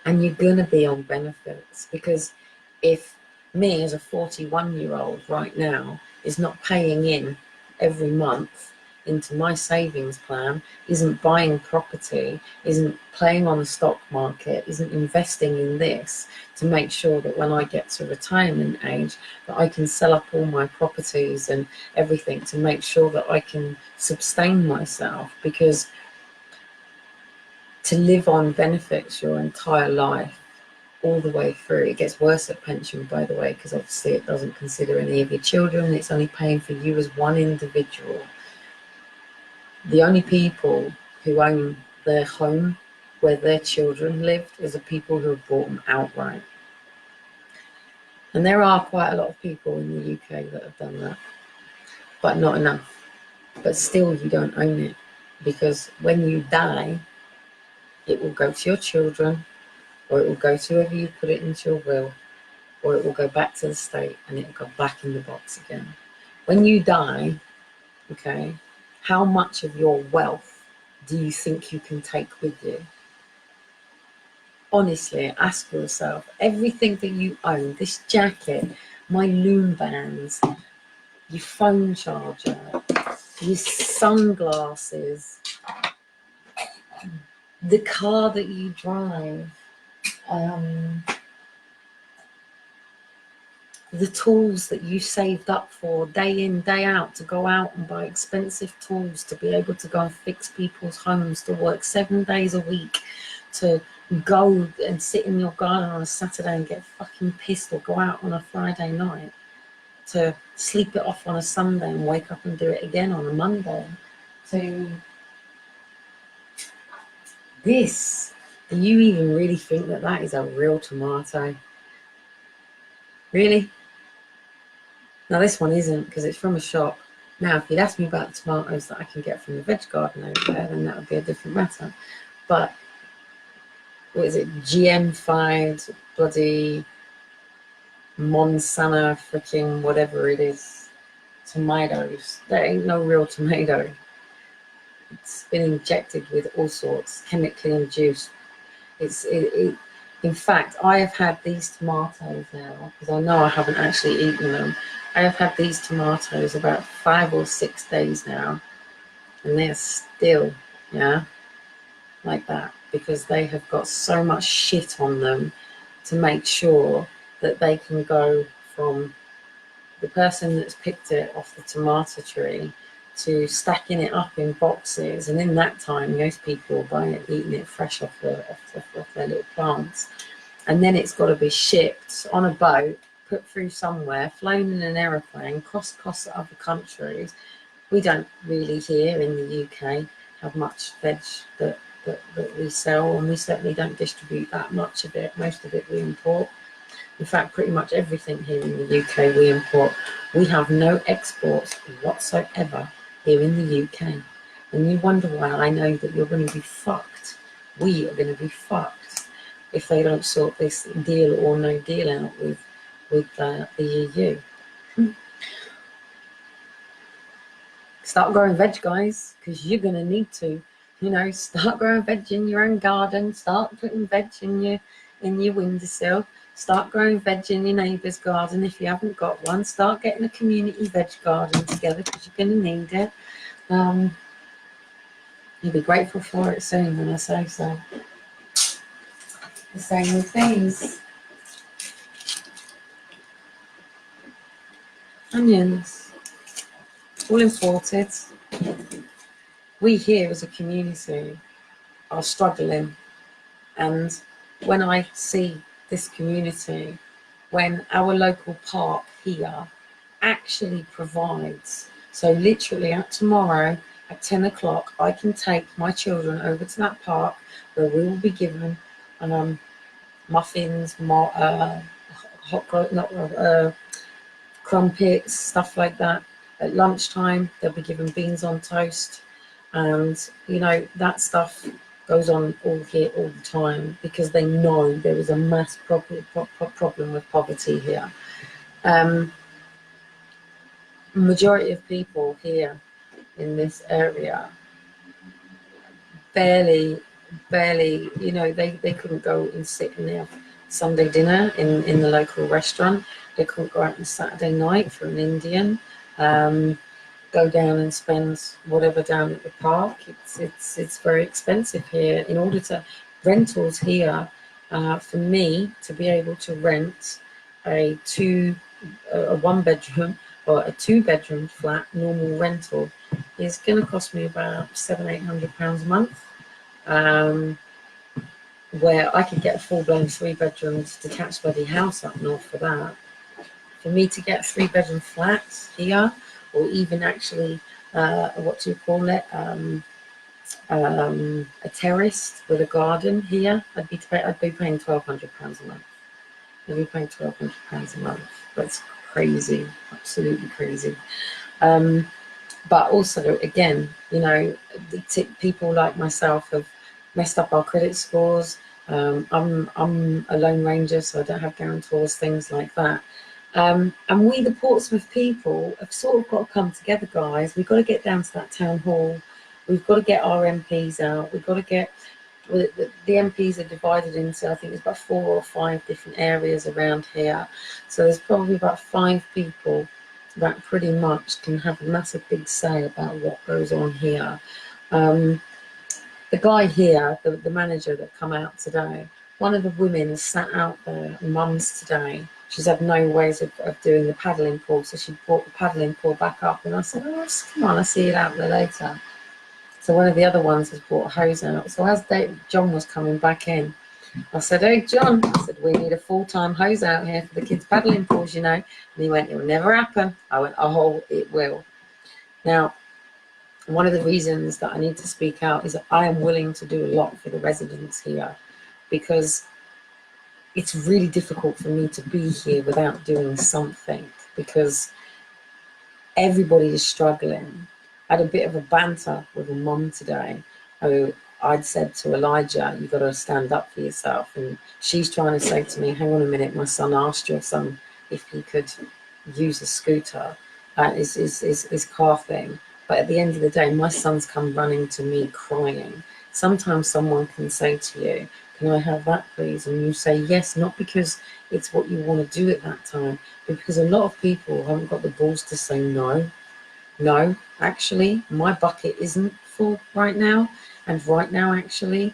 And you're going to be on benefits, because if me as a 41-year-old right now is not paying in every month into my savings plan, isn't buying property, isn't playing on the stock market, isn't investing in this to make sure that when I get to retirement age that I can sell up all my properties and everything to make sure that I can sustain myself, because to live on benefits your entire life all the way through, it gets worse at pension, by the way, because obviously it doesn't consider any of your children, it's only paying for you as one individual. The only people who own their home where their children lived is the people who have bought them outright. And there are quite a lot of people in the UK that have done that, but not enough. But still, you don't own it, because when you die, it will go to your children, or it will go to whoever you put it into your will, or it will go back to the state and it will go back in the box again. When you die, okay, how much of your wealth do you think you can take with you? Honestly, ask yourself, everything that you own, this jacket, my loom bands, your phone charger, your sunglasses, the car that you drive, the tools that you saved up for day in, day out, to go out and buy expensive tools, to be able to go and fix people's homes, to work 7 days a week, to go and sit in your garden on a Saturday and get fucking pissed, or go out on a Friday night, to sleep it off on a Sunday and wake up and do it again on a Monday, to this. Do you even really think that that is a real tomato? Really? Now this one isn't, because it's from a shop. Now if you'd asked me about the tomatoes that I can get from the veg garden over there, then that would be a different matter. But what is it, GM-fied bloody Monsanto freaking whatever it is tomatoes. There ain't no real tomato. It's been injected with all sorts, chemically induced. In fact, I have had these tomatoes now, because I know I haven't actually eaten them. I have had these tomatoes about 5 or 6 days now, and they're still, yeah, like that, because they have got so much shit on them to make sure that they can go from the person that's picked it off the tomato tree to stacking it up in boxes, and in that time most people are buying it, eating it fresh off their little plants, and then it's got to be shipped on a boat, put through somewhere, flown in an aeroplane, costs to other countries. We don't really here in the UK have much veg that we sell, and we certainly don't distribute that much of it. Most of it we import. In fact, pretty much everything here in the UK we import. We have no exports whatsoever here in the UK. And you wonder why I know that you're going to be fucked. We are going to be fucked if they don't sort this deal or no deal out with the EU. Start growing veg, guys, because you're going to need to. You know, start growing veg in your own garden. Start putting veg in your windowsill. Start growing veg in your neighbour's garden if you haven't got one. Start getting a community veg garden together, because you're going to need it. You'll be grateful for it soon when I say so. The same with these. Onions. All imported. We here as a community are struggling. And when I see this community, when our local park here actually provides, so literally at tomorrow at 10 o'clock, I can take my children over to that park where we will be given muffins, crumpets, stuff like that. At lunchtime, they'll be given beans on toast. And, you know, that stuff goes on all here all the time, because they know there is a mass problem with poverty here. Majority of people here in this area barely, you know, they couldn't go and sit in their Sunday dinner in the local restaurant. They couldn't go out on Saturday night for an Indian. Go down and spend whatever down at the park. It's very expensive here. In order to rentals here, for me to be able to rent a 1-bedroom or a 2-bedroom flat normal rental is going to cost me about £700-800 a month. Where I could get a full-blown 3-bedroom detached bloody house up north for that. For me to get a 3-bedroom flat here, or even actually, what do you call it, a terrace with a garden here, I'd be paying £1,200 a month. I'd be paying £1,200 a month. That's crazy, absolutely crazy. But also, again, you know, people like myself have messed up our credit scores. I'm a lone ranger, so I don't have guarantors, things like that. And we, the Portsmouth people, have sort of got to come together, guys. We've got to get down to that town hall. We've got to get our MPs out. We've got to get, well, the MPs are divided into, I think there's about 4 or 5 different areas around here. So there's probably about 5 people that pretty much can have a massive big say about what goes on here. The guy here, the manager that come out today, one of the women sat out there, mums today. She's had no ways of doing the paddling pool, so she brought the paddling pool back up, and I said, oh, come on, I'll see it out there later. So one of the other ones has brought a hose out. So as John was coming back in, I said, hey, John, I said, we need a full-time hose out here for the kids' paddling pools, you know. And he went, it will never happen. I went, oh, it will. Now, one of the reasons that I need to speak out is that I am willing to do a lot for the residents here, because it's really difficult for me to be here without doing something, because everybody is struggling. I had a bit of a banter with a mum today who I'd said to Elijah, you've got to stand up for yourself. And she's trying to say to me, hang on a minute, my son asked your son if he could use a scooter, his car thing. But at the end of the day, my son's come running to me crying. Sometimes someone can say to you, can I have that, please? And you say yes, not because it's what you want to do at that time, but because a lot of people haven't got the balls to say no. No, actually, my bucket isn't full right now. And right now, actually,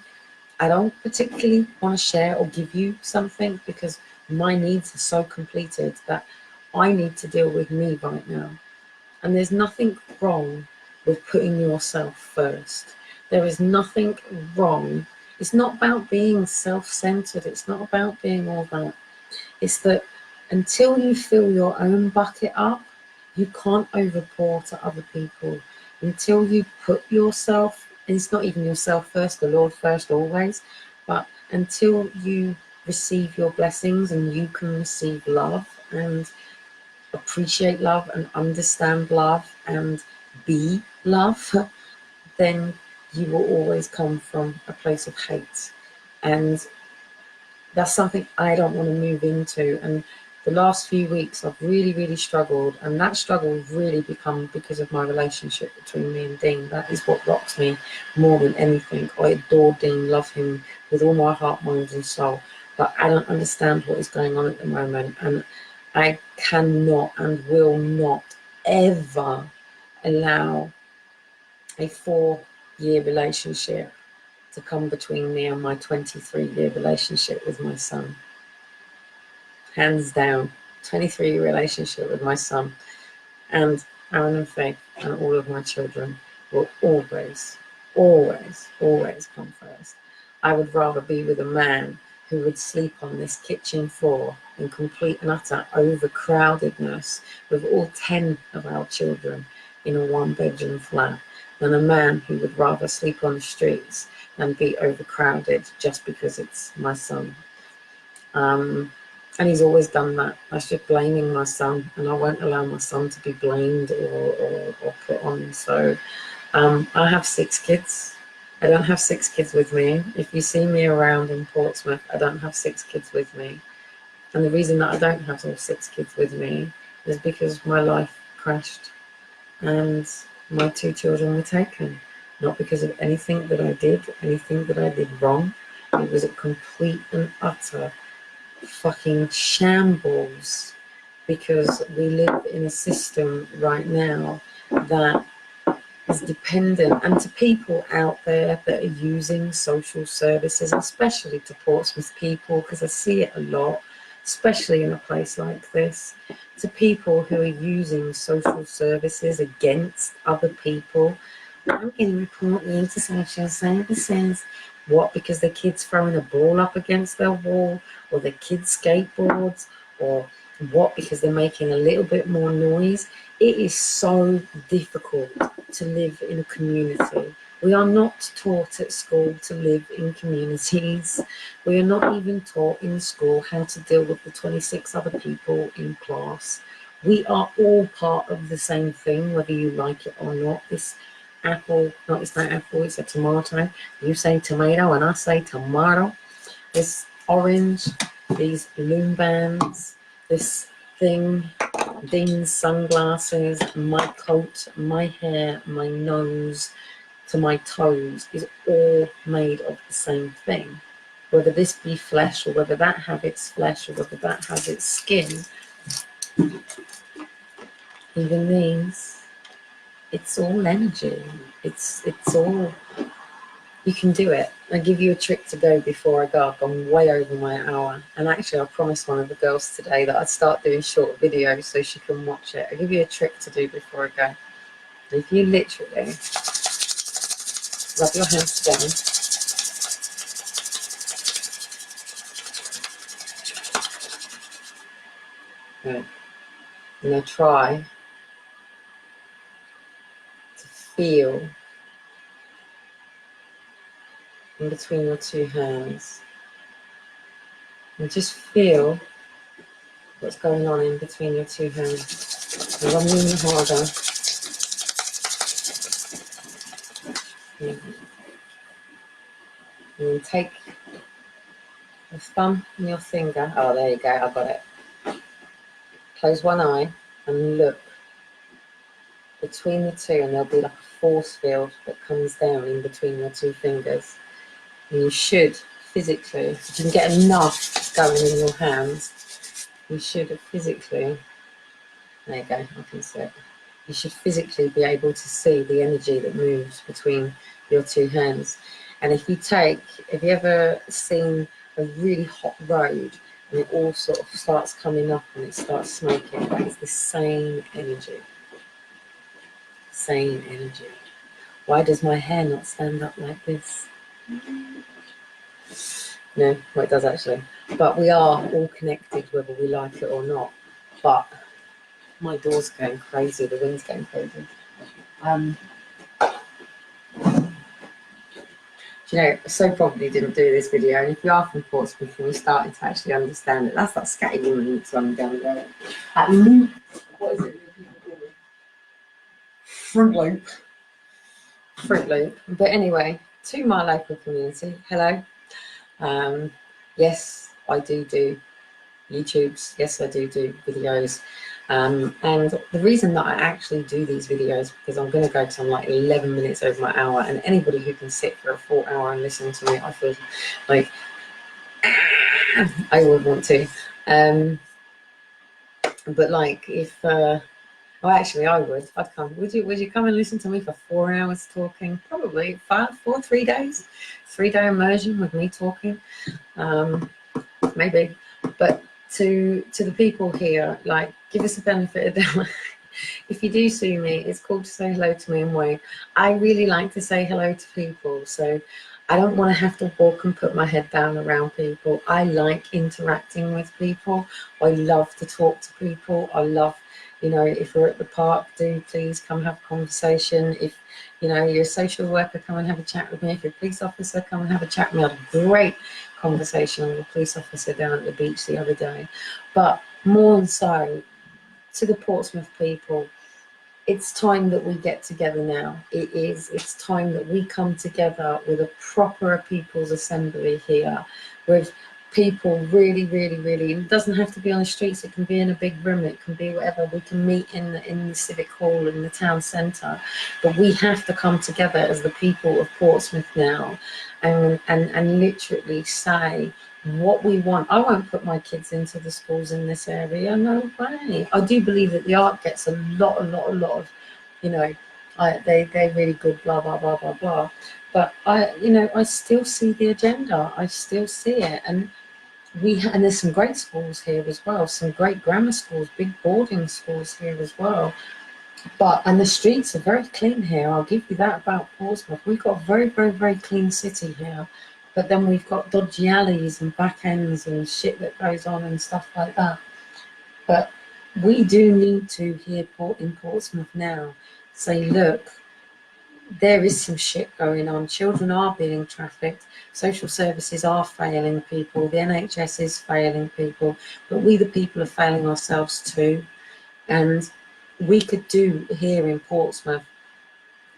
I don't particularly want to share or give you something because my needs are so completed that I need to deal with me right now. And there's nothing wrong with putting yourself first. There is nothing wrong. It's not about being self-centered. It's not about being all that. It's that until you fill your own bucket up, you can't overpour to other people. Until you put yourself, and it's not even yourself first, the Lord first always, but until you receive your blessings and you can receive love and appreciate love and understand love and be love, then you will always come from a place of hate. And that's something I don't want to move into. And the last few weeks I've really struggled, and that struggle has really become because of my relationship between me and Dean. That is what rocks me more than anything. I adore Dean, love him with all my heart, mind and soul, but I don't understand what is going on at the moment, and I cannot and will not ever allow a 4-year relationship to come between me and my 23-year relationship with my son. Hands down, 23-year relationship with my son. And Aaron and Faith and all of my children will always come first. I would rather be with a man who would sleep on this kitchen floor in complete and utter overcrowdedness with all 10 of our children in a 1-bedroom flat than a man who would rather sleep on the streets and be overcrowded just because it's my son. And he's always done that. That's just blaming my son, and I won't allow my son to be blamed or put on. So I have 6 kids. I don't have 6 kids with me. If you see me around in Portsmouth, I don't have 6 kids with me. And the reason that I don't have all 6 kids with me is because my life crashed and my 2 children were taken. Not because of anything that I did wrong. It was a complete and utter fucking shambles, because we live in a system right now that is dependent, and to people out there that are using social services, especially to Portsmouth people, because I see it a lot, especially in a place like this, to people who are using social services against other people. I'm getting reported into social services. What? Because the kid's throwing a ball up against their wall, or the kids skateboards, or what? Because they're making a little bit more noise. It is so difficult to live in a community. We are not taught at school to live in communities. We are not even taught in school how to deal with the 26 other people in class. We are all part of the same thing, whether you like it or not. This apple, no, it's not apple, it's a tomato. You say tomato and I say tomato. This orange, these loom bands, this thing, Dean's sunglasses, my coat, my hair, my nose to my toes is all made of the same thing. Whether this be flesh, or whether that have its flesh, or whether that has its skin, even these, it's all energy. It's all, you can do it. I give you a trick to go before I go. I've gone way over my hour. And actually, I promised one of the girls today that I'd start doing short videos so she can watch it. I give you a trick to do before I go. If you literally rub your hands together, right, and now try to feel in between your 2 hands, and just feel what's going on in between your 2 hands. And I'm really harder. And then take the thumb and your finger. Oh, there you go. I got it. Close one eye and look between the two, and there'll be like a force field that comes down in between your two fingers. And you should physically, if you can get enough going in your hands, you should physically, there you go, I can see it. You should physically be able to see the energy that moves between your two hands. And if you ever seen a really hot road and it all sort of starts coming up and it starts smoking, that is the same energy. Same energy. Why does my hair not stand up like this? No, well, it does actually. But we are all connected, whether we like it or not. But my door's going crazy, the wind's going crazy. Do you know, so probably didn't do this video, and if you are from Portsmouth and you're starting to actually understand it, that's that scatty woman that's running down the road. That loop, what is it? Fruit Loop. Fruit Loop. But anyway, to my local community, hello. Yes, I do YouTubes. Yes, I do videos. And the reason that I actually do these videos, because I'm going to go to like 11 minutes over my hour, and anybody who can sit for a full hour and listen to me, I feel like I would want to. But like if, well, actually I would. I'd come. Would you come and listen to me for 4 hours talking? Probably 3 days. 3-day immersion with me talking. Maybe. But to the people here, like, give us the benefit of the doubt. If you do see me, it's cool to say hello to me and wave. I really like to say hello to people, so I don't want to have to walk and put my head down around people. I like interacting with people. I love to talk to people. I love, you know, if we're at the park, do please come have a conversation. If, you know, you're a social worker, come and have a chat with me. If you're a police officer, come and have a chat with me. I had a great conversation with a police officer down at the beach the other day. But more than so, to the Portsmouth people, it's time that we get together now. It's time that we come together with a proper people's assembly here, with people really, it doesn't have to be on the streets, it can be in a big room, it can be whatever. We can meet in the civic hall in the town centre, but we have to come together as the people of Portsmouth now and literally say what we want. I won't put my kids into the schools in this area, no way. I do believe that the art gets a lot of, you know, they're really good, blah blah blah blah blah, but I still see the agenda, I still see it. And and there's some great schools here as well, some great grammar schools, big boarding schools here as well. And the streets are very clean here, I'll give you that about Portsmouth. We've got a very clean city here, but then we've got dodgy alleys and back ends and shit that goes on and stuff like that. But we do need to, here in Portsmouth now, say, look, there is some shit going on. Children are being trafficked. Social services are failing people. The NHS is failing people. But we, the people, are failing ourselves too. And we could do here in Portsmouth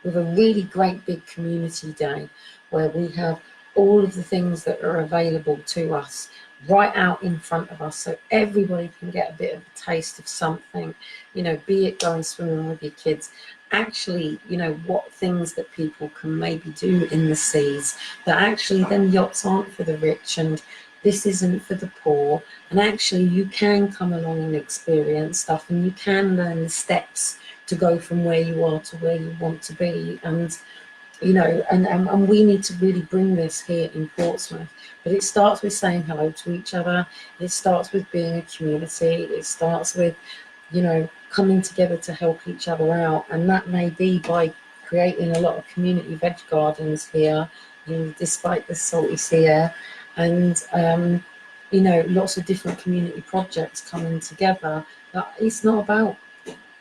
with a really great big community day where we have all of the things that are available to us right out in front of us, so everybody can get a bit of a taste of something, you know, be it going swimming with your kids, actually, you know, what things that people can maybe do in the seas, that actually then yachts aren't for the rich and this isn't for the poor, and actually you can come along and experience stuff and you can learn the steps to go from where you are to where you want to be. And you know, and we need to really bring this here in Portsmouth. But it starts with saying hello to each other. It starts with being a community. It starts with, you know, coming together to help each other out. And that may be by creating a lot of community veg gardens here, despite the salty sea air. And, you know, lots of different community projects coming together. It's not about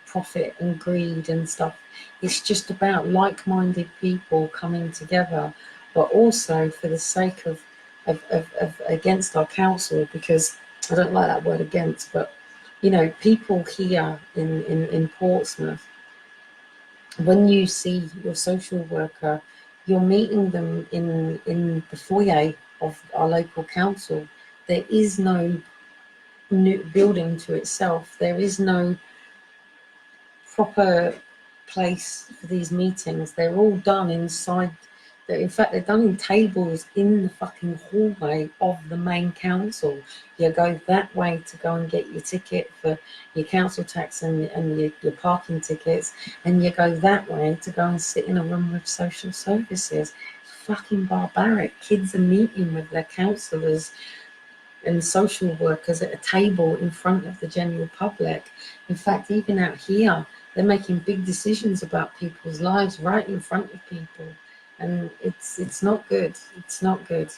profit and greed and stuff. It's just about like-minded people coming together, but also for the sake of against our council, because I don't like that word against, but you know, people here in Portsmouth, when you see your social worker you're meeting them in the foyer of our local council. There is no new building to itself. There is no proper place for these meetings. They're all done inside. In fact, they're done in tables in the fucking hallway of the main council. You go that way to go and get your ticket for your council tax and your parking tickets, and you go that way to go and sit in a room with social services. Fucking barbaric. Kids are meeting with their counsellors and social workers at a table in front of the general public. In fact, even out here, they're making big decisions about people's lives right in front of people, and it's not good. It's not good.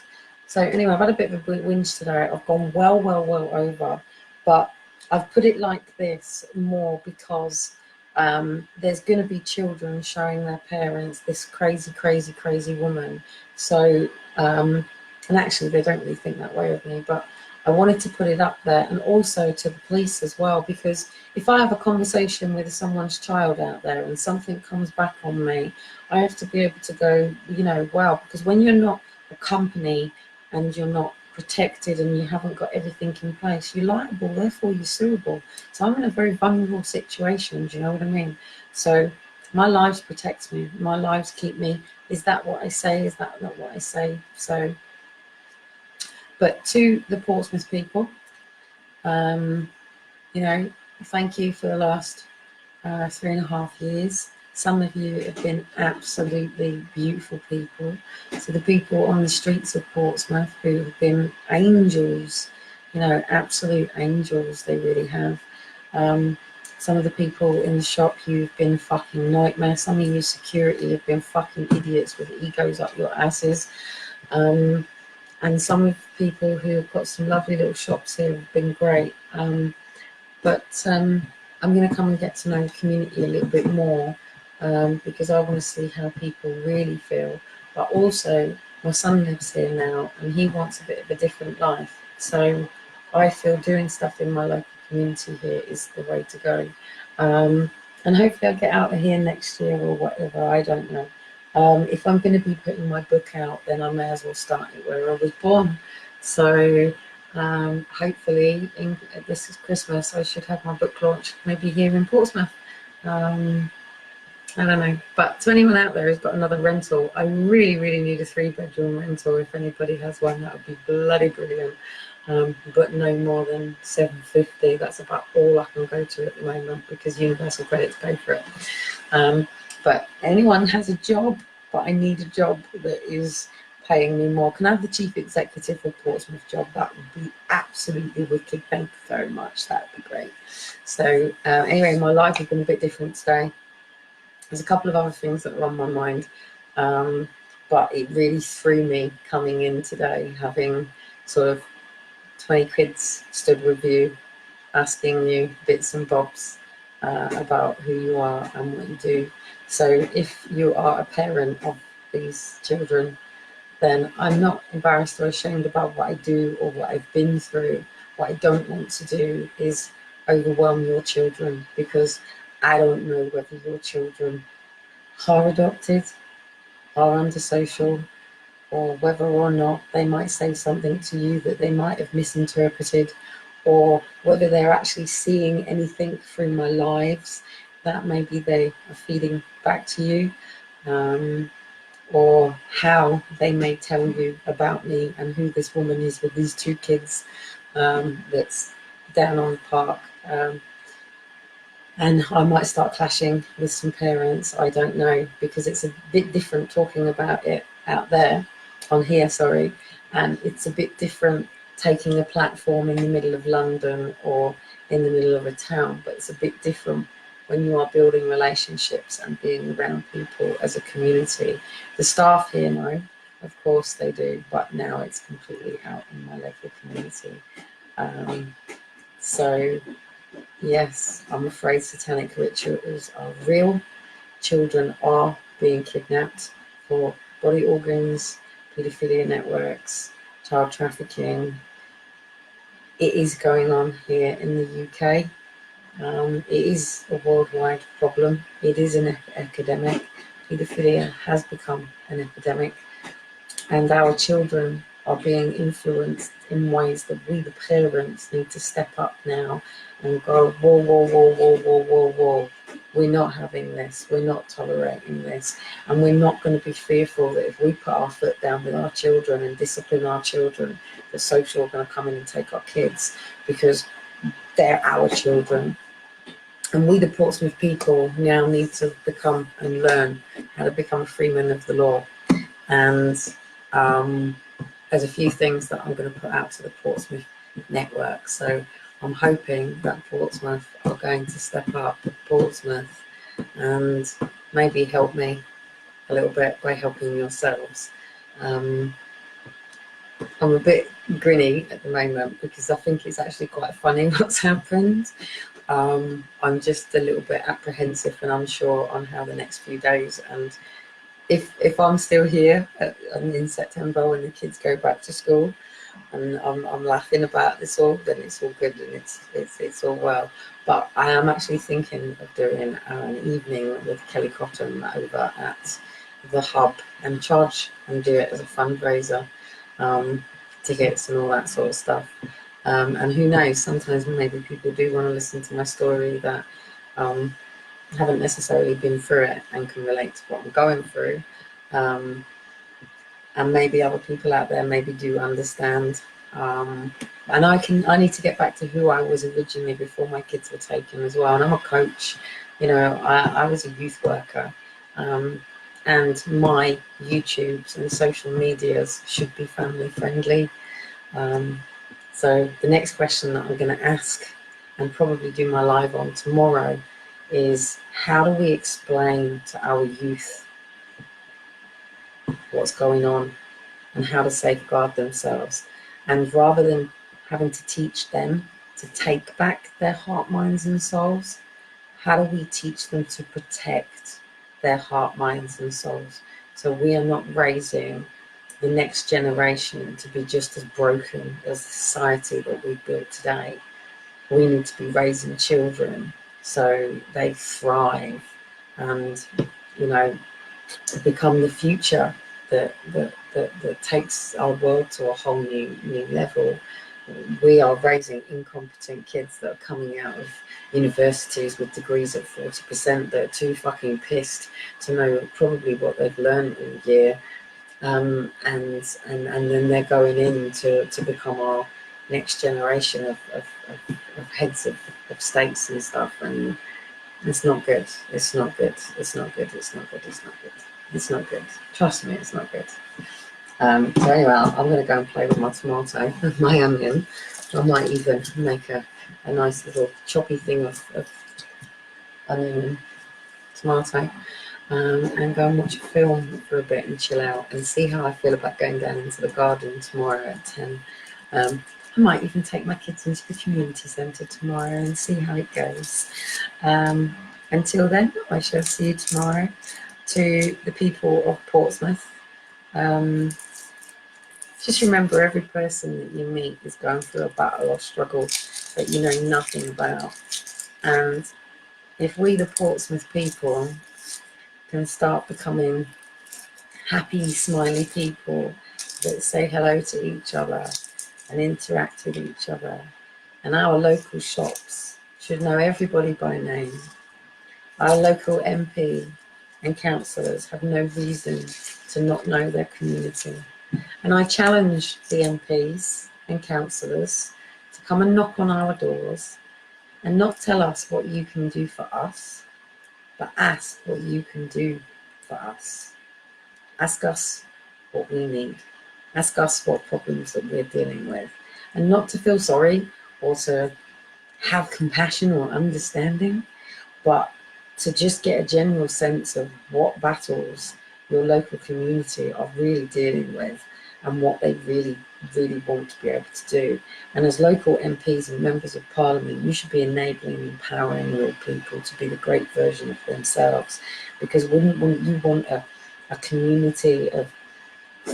So anyway, I've had a bit of a whinge today. I've gone well over, but I've put it like this more because there's going to be children showing their parents this crazy woman. So and actually they don't really think that way of me, but I wanted to put it up there, and also to the police as well, because if I have a conversation with someone's child out there and something comes back on me, I have to be able to go, wow, because when you're not a company and you're not protected and you haven't got everything in place, you're liable, therefore you're suable. So I'm in a very vulnerable situation, do you know what I mean? So my lives protect me, my lives keep me. Is that what I say? Is that not what I say? So, but to the Portsmouth people, thank you for the last 3.5 years. Some of you have been absolutely beautiful people. So the people on the streets of Portsmouth who have been angels, absolute angels, they really have. Some of the people in the shop, you've been fucking nightmare. Some of you security have been fucking idiots with egos up your asses. And some of the people who have got some lovely little shops here have been great. But I'm going to come and get to know the community a little bit more, because I want to see how people really feel. But also, my son lives here now and he wants a bit of a different life. So I feel doing stuff in my local community here is the way to go. And hopefully I'll get out of here next year or whatever, I don't know. If I'm going to be putting my book out, then I may as well start it where I was born. So hopefully this is Christmas, I should have my book launch maybe here in Portsmouth. I don't know, but to anyone out there who's got another rental, I really need a 3-bedroom rental. If anybody has one, that would be bloody brilliant. But no more than $750. That's about all I can go to at the moment because Universal Credit's pay for it. But anyone has a job, but I need a job that is paying me more. Can I have the chief executive of Portsmouth job? That would be absolutely wicked. Thank you very much. That would be great. So anyway, my life has been a bit different today. There's a couple of other things that are on my mind, but it really threw me coming in today, having sort of 20 kids stood with you, asking you bits and bobs about who you are and what you do. So if you are a parent of these children, then I'm not embarrassed or ashamed about what I do or what I've been through. What I don't want to do is overwhelm your children, because I don't know whether your children are adopted, are under social, or whether or not they might say something to you that they might have misinterpreted, or whether they're actually seeing anything through my lives that maybe they are feeding back to you, or how they may tell you about me and who this woman is with these 2 kids that's down on the park. And I might start clashing with some parents, I don't know, because it's a bit different talking about it out there, on here, sorry, and it's a bit different taking a platform in the middle of London or in the middle of a town, but it's a bit different when you are building relationships and being around people as a community. The staff here know, of course they do, but now it's completely out in my local community. So yes, I'm afraid satanic rituals are real. Children are being kidnapped for body organs, paedophilia networks, child trafficking. It is going on here in the UK. It is a worldwide problem. It is an epidemic. paedophilia has become an epidemic, and our children are being influenced in ways that we, the parents, need to step up now and go, whoa, whoa, whoa, whoa, whoa, whoa, whoa. We're not having this. We're not tolerating this. And we're not going to be fearful that if we put our foot down with our children and discipline our children, the social are going to come in and take our kids, because they're our children. And we, the Portsmouth people, now need to become and learn how to become freemen of the law. And there's a few things that I'm going to put out to the Portsmouth network. So I'm hoping that Portsmouth are going to step up Portsmouth and maybe help me a little bit by helping yourselves. I'm a bit grinny at the moment because I think it's actually quite funny what's happened. I'm just a little bit apprehensive and unsure on how the next few days, and if I'm still here in September when the kids go back to school, and I'm laughing about this all, then it's all good and it's all well. But I am actually thinking of doing an evening with Kelly Cotton over at the Hub and charge and do it as a fundraiser, tickets and all that sort of stuff. And who knows, sometimes maybe people do want to listen to my story that haven't necessarily been through it and can relate to what I'm going through. And maybe other people out there maybe do understand. And I need to get back to who I was originally before my kids were taken as well. And I'm a coach, I was a youth worker. And my YouTubes and social medias should be family friendly. So the next question that I'm going to ask and probably do my live on tomorrow is, how do we explain to our youth what's going on and how to safeguard themselves? And rather than having to teach them to take back their heart, minds and souls, how do we teach them to protect their heart, minds and souls, so we are not raising the next generation to be just as broken as the society that we've built today? We need to be raising children so they thrive and, become the future that takes our world to a whole new level. We are raising incompetent kids that are coming out of universities with degrees at 40% that are too fucking pissed to know probably what they've learned all year. And then they're going in to become our next generation of heads of states and stuff, and it's not good. It's not good. It's not good. It's not good. It's not good. It's not good. Trust me, it's not good. So anyway, I'm going to go and play with my tomato and my onion. I might even make a nice little choppy thing of onion and tomato. And go and watch a film for a bit and chill out and see how I feel about going down into the garden tomorrow at 10. I might even take my kids into the community centre tomorrow and see how it goes. Until then, I shall see you tomorrow. To the people of Portsmouth, just remember, every person that you meet is going through a battle or struggle that you know nothing about. And if we, the Portsmouth people, can start becoming happy, smiley people that say hello to each other and interact with each other, and our local shops should know everybody by name. Our local MP and councillors have no reason to not know their community. And I challenge the MPs and councillors to come and knock on our doors and not tell us what you can do for us, but ask what you can do for us. Ask us what we need. Ask us what problems that we're dealing with. And not to feel sorry or to have compassion or understanding, but to just get a general sense of what battles your local community are really dealing with and what they really, really want to be able to do. And as local MPs and members of Parliament, you should be enabling and empowering your people to be the great version of themselves. Because wouldn't you want a community of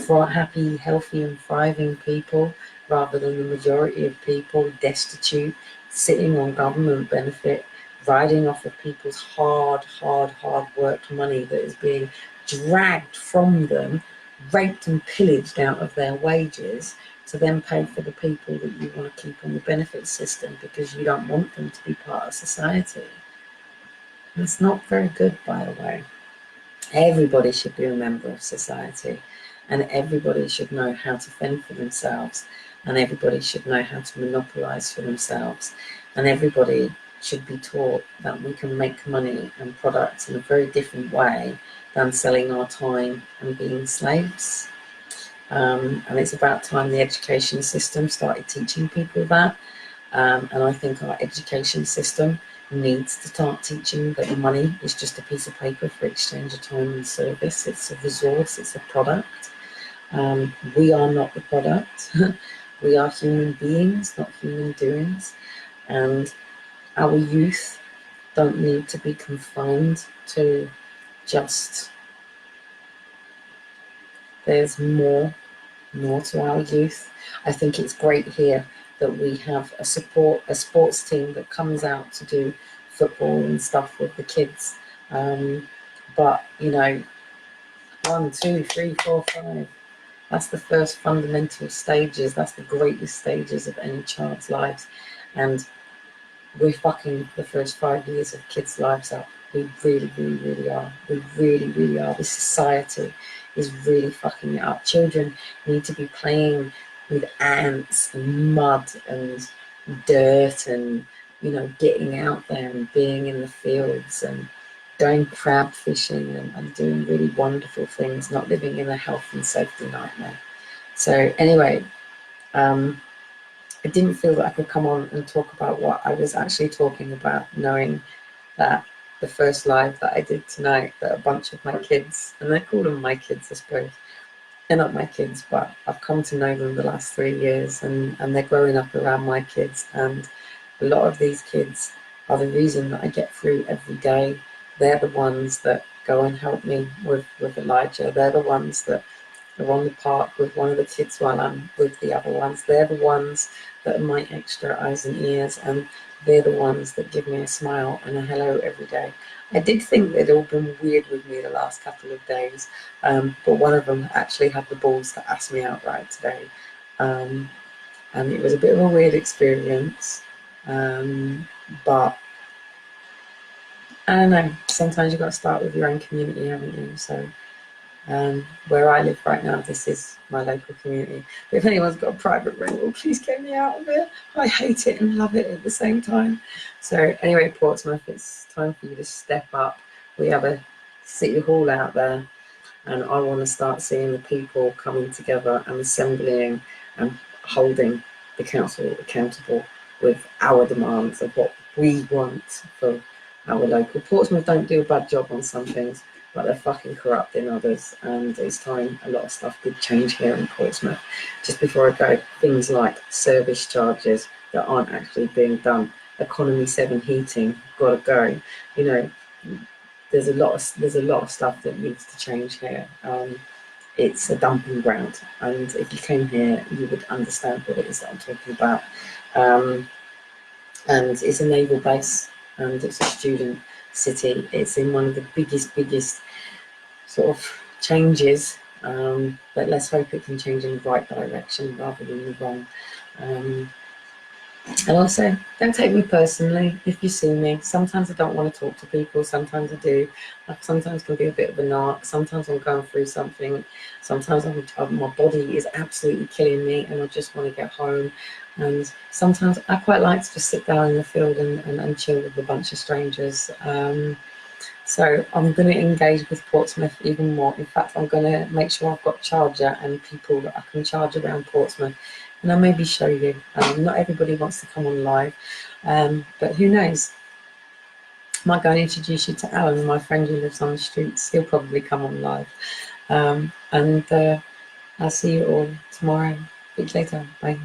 happy, healthy and thriving people, rather than the majority of people destitute, sitting on government benefit, riding off of people's hard worked money that is being dragged from them, raped and pillaged out of their wages, to then pay for the people that you want to keep on the benefit system because you don't want them to be part of society. And it's not very good, by the way. Everybody should be a member of society, and everybody should know how to fend for themselves, and everybody should know how to monopolise for themselves, and everybody should be taught that we can make money and products in a very different way than selling our time and being slaves. And it's about time the education system started teaching people that. And I think our education system needs to start teaching that money is just a piece of paper for exchange of time and service. It's a resource, it's a product. We are not the product. We are human beings, not human doings. And our youth don't need to be confined to just, there's more to our youth. I think it's great here that we have a sports team that comes out to do football and stuff with the kids. But, you know, 1, 2, 3, 4, 5, that's the first fundamental stages. That's the greatest stages of any child's lives. And we're fucking the first 5 years of kids' lives up. We really are. We really are. This society is really fucking it up. Children need to be playing with ants and mud and dirt and, you know, getting out there and being in the fields and going crab fishing and doing really wonderful things, not living in a health and safety nightmare. So anyway, I didn't feel that I could come on and talk about what I was actually talking about, knowing that the first live that I did tonight, that a bunch of my kids, and I call them my kids, I suppose, they're not my kids, but I've come to know them the last 3 years, and they're growing up around my kids, and a lot of these kids are the reason that I get through every day. They're the ones that go and help me with Elijah. They're the ones that are on the park with one of the kids while I'm with the other ones. They're the ones that are my extra eyes and ears, and they're the ones that give me a smile and a hello every day. I did think they'd all been weird with me the last couple of days, but one of them actually had the balls to ask me outright today. And it was a bit of a weird experience, but I don't know, sometimes you've got to start with your own community, haven't you? So where I live right now, this is my local community. But if anyone's got a private rental, please get me out of it. I hate it and love it at the same time. So anyway, Portsmouth, it's time for you to step up. We have a city hall out there, and I want to start seeing the people coming together and assembling and holding the council accountable with our demands of what we want for our local. Portsmouth don't do a bad job on some things, but they're fucking corrupt in others, and it's time a lot of stuff did change here in Portsmouth. Just before I go, things like service charges that aren't actually being done, economy 7 heating, gotta go. You know, there's a lot of stuff that needs to change here. It's a dumping ground, and if you came here, you would understand what it is that I'm talking about. And it's a naval base, and it's a student city. It's in one of the biggest sort of changes, but let's hope it can change in the right direction rather than the wrong. And also, don't take me personally if you see me. Sometimes I don't want to talk to people, sometimes I do. I sometimes can be a bit of a narc, sometimes I'm going through something, sometimes my body is absolutely killing me and I just want to get home. And sometimes I quite like to just sit down in the field and chill with a bunch of strangers. So I'm going to engage with Portsmouth even more. In fact, I'm going to make sure I've got charger and people that I can charge around Portsmouth. And I'll maybe show you. Not everybody wants to come on live, but who knows? I might go and introduce you to Alan, my friend who lives on the streets. He'll probably come on live. And I'll see you all tomorrow. Speak later. Bye.